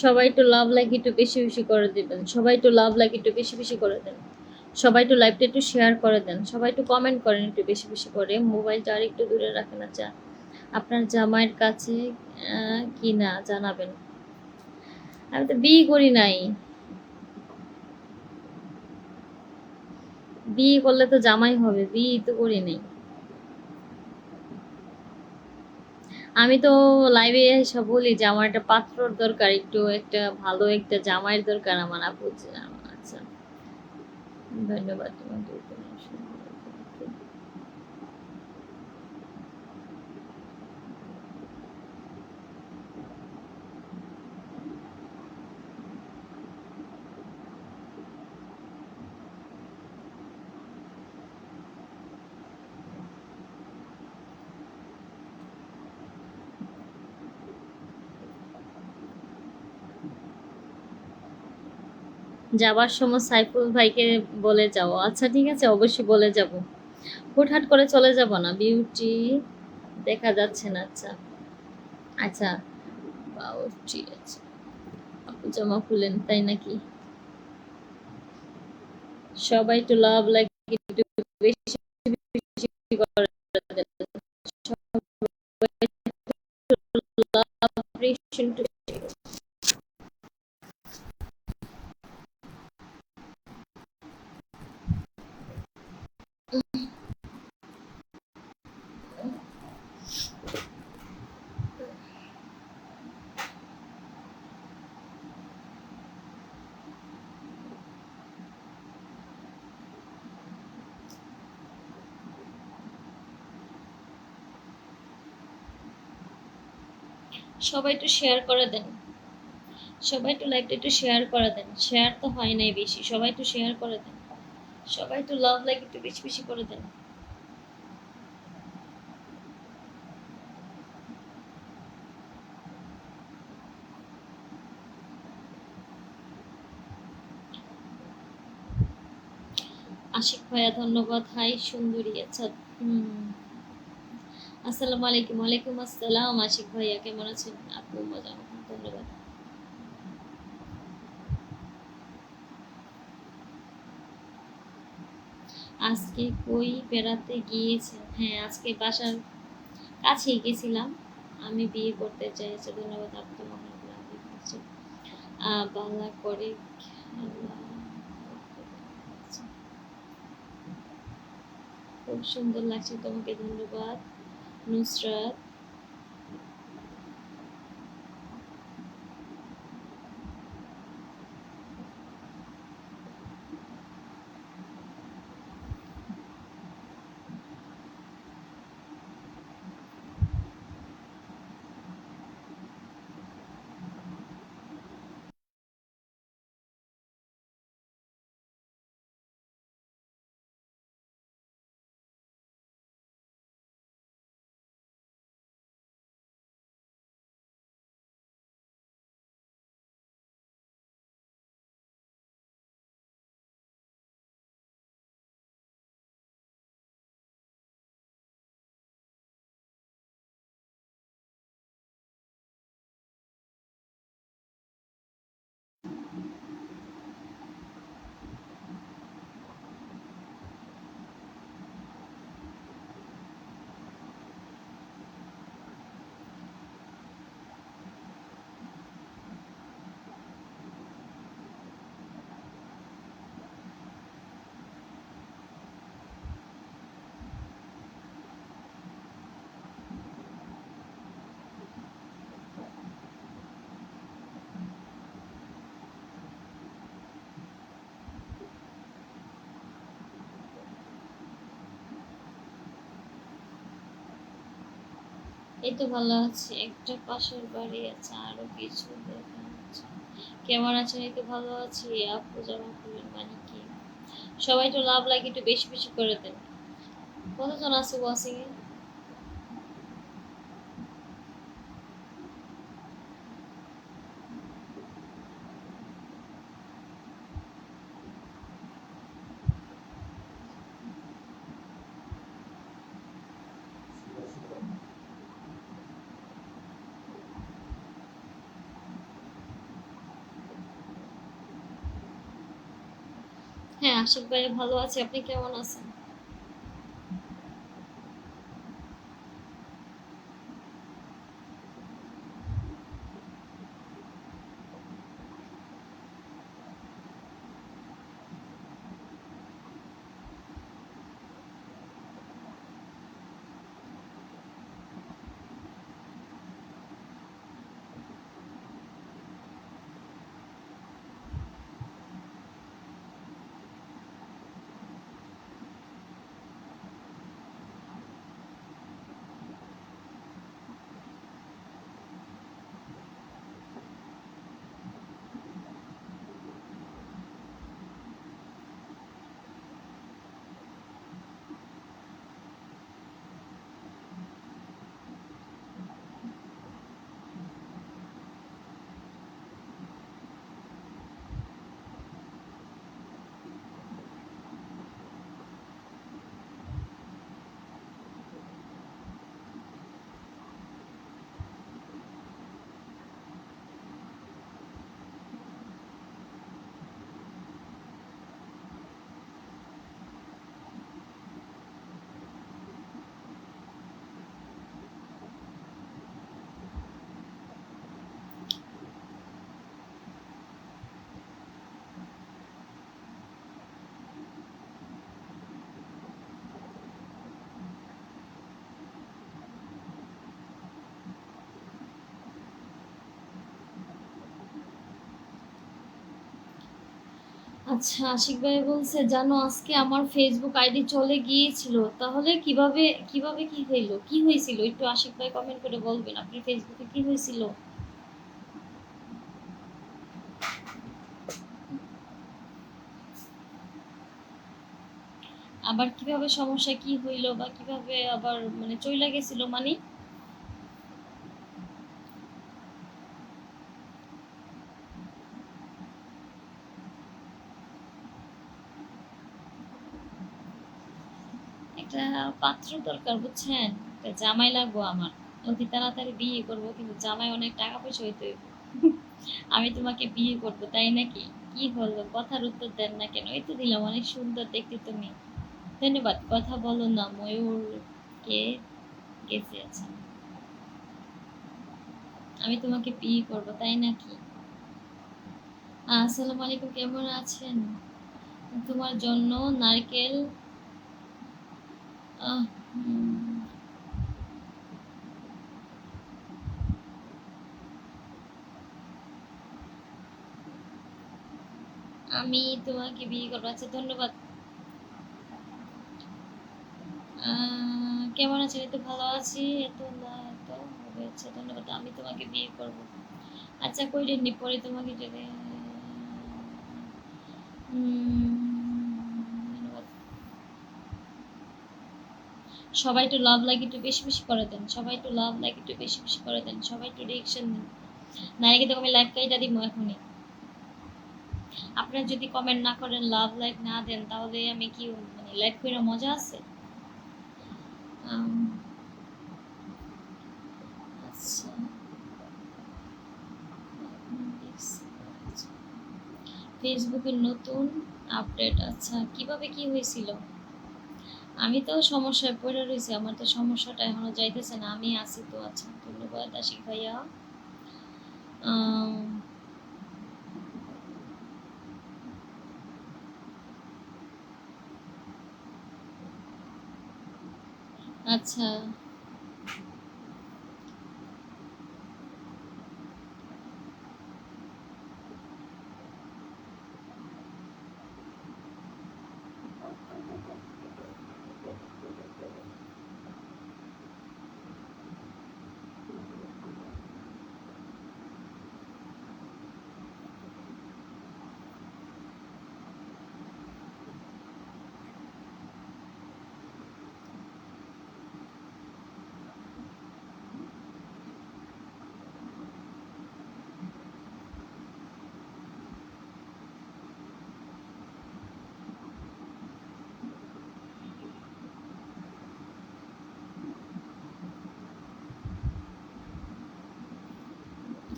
সবাই একটু লাভ লাইক একটু বেশি বেশি করে দিবেন, সবাই একটু লাভ লাইক একটু বেশি বেশি করে দেন, সবাই একটু লাইভটা একটু শেয়ার করে দেন, সবাই একটু কমেন্ট করেন একটু বেশি বেশি করে। মোবাইলটা আর একটু দূরে রাখেন। আচ্ছা, আপনার জামাইয়ের কাছে কি না জানাবেন। আমি তো বিয়ে করি নাই, বিয়ে করলে তো জামাই হবে, বিয়ে তো করি নাই। আমি তো লাইভে এসে বলি যে আমার একটা পাত্রর দরকার, একটু একটা ভালো একটা জামাইয়ের দরকার আমার আপু। আচ্ছা, ধন্যবাদ তোমাকে। যাবার সময় সাইফুল ভাইকে বলে যাও। আচ্ছা ঠিক আছে, অবশ্যই বলে যাব। হুটহাট করে চলে যাব না। বিউটি দেখা যাচ্ছে না। আচ্ছা আচ্ছা, ঠিক আছে। আপু জামা খুলেন তাই নাকি? সবাই একটু লাভ লাইক একটু বেশি বেশি করে দেন। লাভ appreciation to- সবাই একটু শেয়ার করে দেন, সবাই একটু লাইকটা একটু শেয়ার করে দেন। শেয়ার তো হয় নাই বেশি, সবাই একটু শেয়ার করে দেন, সবাই একটু লাভ লাইক একটু বেশি বেশি করে দেন। আশিক ভাইয়া ধন্যবাদ। হাই সুন্দরী। আচ্ছা। হুম। আসসালামু আলাইকুম। ওয়ালাইকুম আসসালাম আশিক ভাইয়া, কেমন আছেন আপু? মজা, ধন্যবাদ। আজকে কই বেড়াতে গিয়েছেন? হ্যাঁ, আজকে বাসার কাছেই গেছিলাম। আমি বিয়ে করতে চাইছি। ধন্যবাদ আপু, মনে করছে বাংলা করে খেলা করতে পেরেছি। খুব সুন্দর লাগছে তোমাকে। ধন্যবাদ নুসরাত। এই তো ভালো আছি। একটা পাশের বাড়ি আছে, আরো কিছু দেখা যাচ্ছে। কেমন আছেন? এই তো ভালো আছি। আপু জমা করলেন মানে কি? সবাই তো লাভ লাইক একটু বেশি বেশি করে দেন। কতজন আছে ওয়াচিং এ? হ্যাঁ, আশিক ভাই ভালো আছে। আপনি কেমন আছেন? আচ্ছা, আশিক ভাই বলছে জানো আজকে আমার ফেসবুক আইডি চলে গিয়েছিল। তাহলে কিভাবে কিভাবে কি হইলো, কি হয়েছিল একটু আশিক ভাই কমেন্ট করে বলবেন, আপনি ফেসবুকে কি হয়েছিল? আবার কিভাবে সমস্যা কি হইলো বা কিভাবে আবার মানে চইলা গেছিল মানে? একটা পাত্র দরকার, বুঝছেন? একটা জামাই লাগবো আমার। অতি তাড়াতাড়ি বিয়ে করবো, কিন্তু জামাই অনেক টাকা পয়সা হইতে হইব। আমি তোমাকে বিয়ে করবো, তাই নাকি? কি হলো, কথার উত্তর দেন না কেন? এই তো দিলাম, অনেক সুন্দর দেখতে তুমি। ধন্যবাদ। কথা বলো না, ময়ূর কে গেছে আছে। আমি তোমাকে বিয়ে করবো, তাই নাকি? আসসালামু আলাইকুম, কেমন আছেন? তোমার জন্য নারকেল। আহ, উম, আমি তোমাকে বিয়ে করবো, আচ্ছা ধন্যবাদ। কেমন আছেন? এই তো ভালো আছি। এত না, এত হবে, আচ্ছা ধন্যবাদ। আমি তোমাকে বিয়ে করবো, আচ্ছা কইলেননি, পরে তোমাকে যদি ধন্যবাদ। সবাই একটু লাভ লাইক একটু বেশি বেশি করে দেন, সবাই একটু লাভ লাইক একটু বেশি বেশি করে দেন, সবাই একটু রিয়েকশন দিন। নাইলে কিন্তু আমি লাইভ কাইটা দিব এখনই। আপনারা যদি কমেন্ট না করেন, লাভ লাইক না দেন, তাহলে আমি কি মানে লাইভ করে মজা আছে? আম, আচ্ছা, ফেসবুকের নতুন আপডেট, আচ্ছা কিভাবে কি হয়েছিল? আমি তো সমস্যায় পড়ে রয়েছি, আমার তো সমস্যাটা এখনো যাইতেছে না, আমি আছি তো। আচ্ছা ধন্যবাদ আশিক ভাইয়া। আম, আচ্ছা,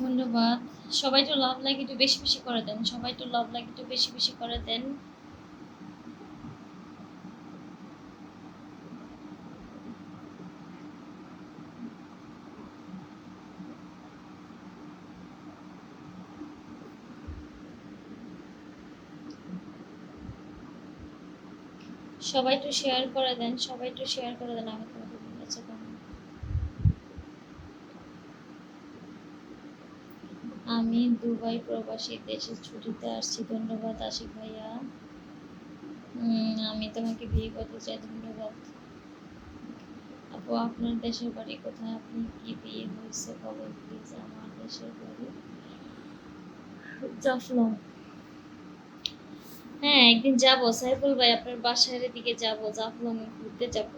ধন্যবাদ। সবাই একটু লাভ লাইক একটু বেশি বেশি করে দেন, সবাই একটু লাভ লাইক একটু বেশি বেশি করে দেন। সবাই একটু শেয়ার করে দেন, সবাই একটু শেয়ার করে দেন। আমি তোমাকে বলেছি আমি দুবাই প্রবাসী, দেশে ছুটিতে আসছি। ধন্যবাদ আশিক ভাইয়া। আমি তোমাকে বিয়ে করতে চাই, ধন্যবাদ। আপু আপনার দেশের বাড়ি কোথায়? আপনি কি বিয়ে হয়েছে বলেন প্লিজ। আমার দেশের বাড়ি জাফলং। হ্যাঁ, একদিন যাব সাইফুল ভাই, আপনার বাসার দিকে যাব, জাফলং ঘুরতে যাব।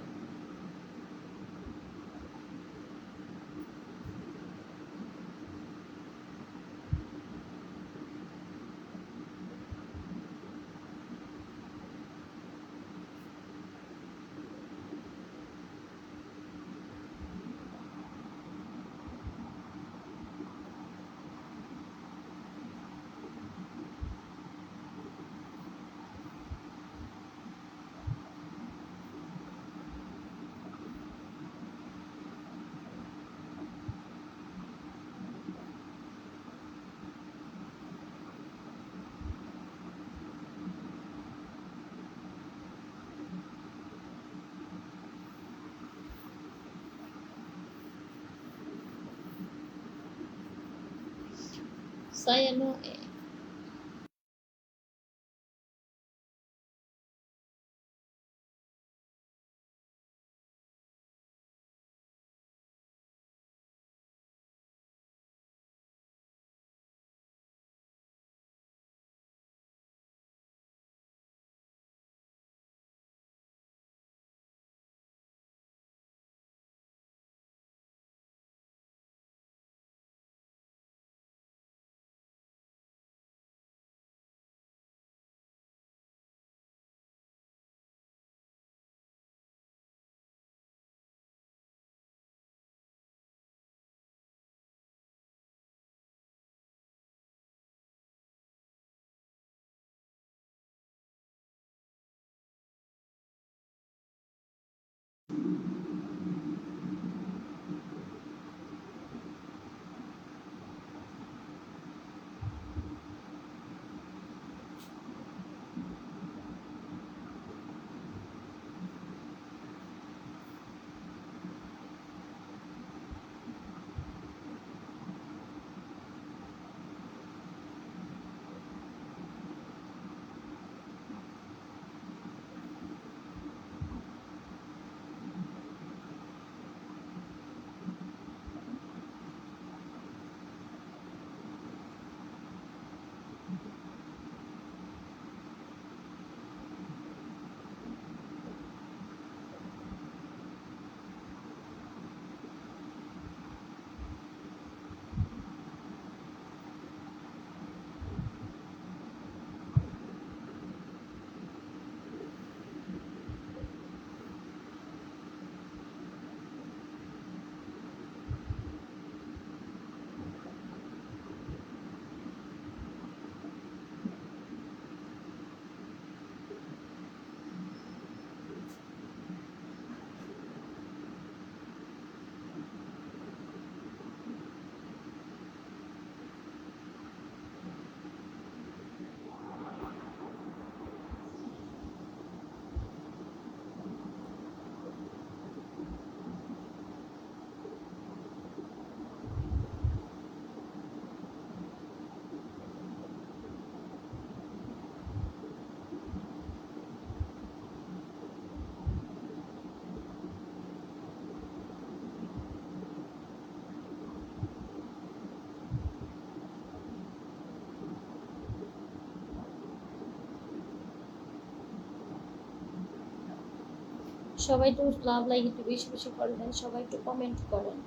Saya সবাই একটু লাভ লাইক একটু বেশি বেশি করে দেন, সবাই একটু কমেন্ট করেন।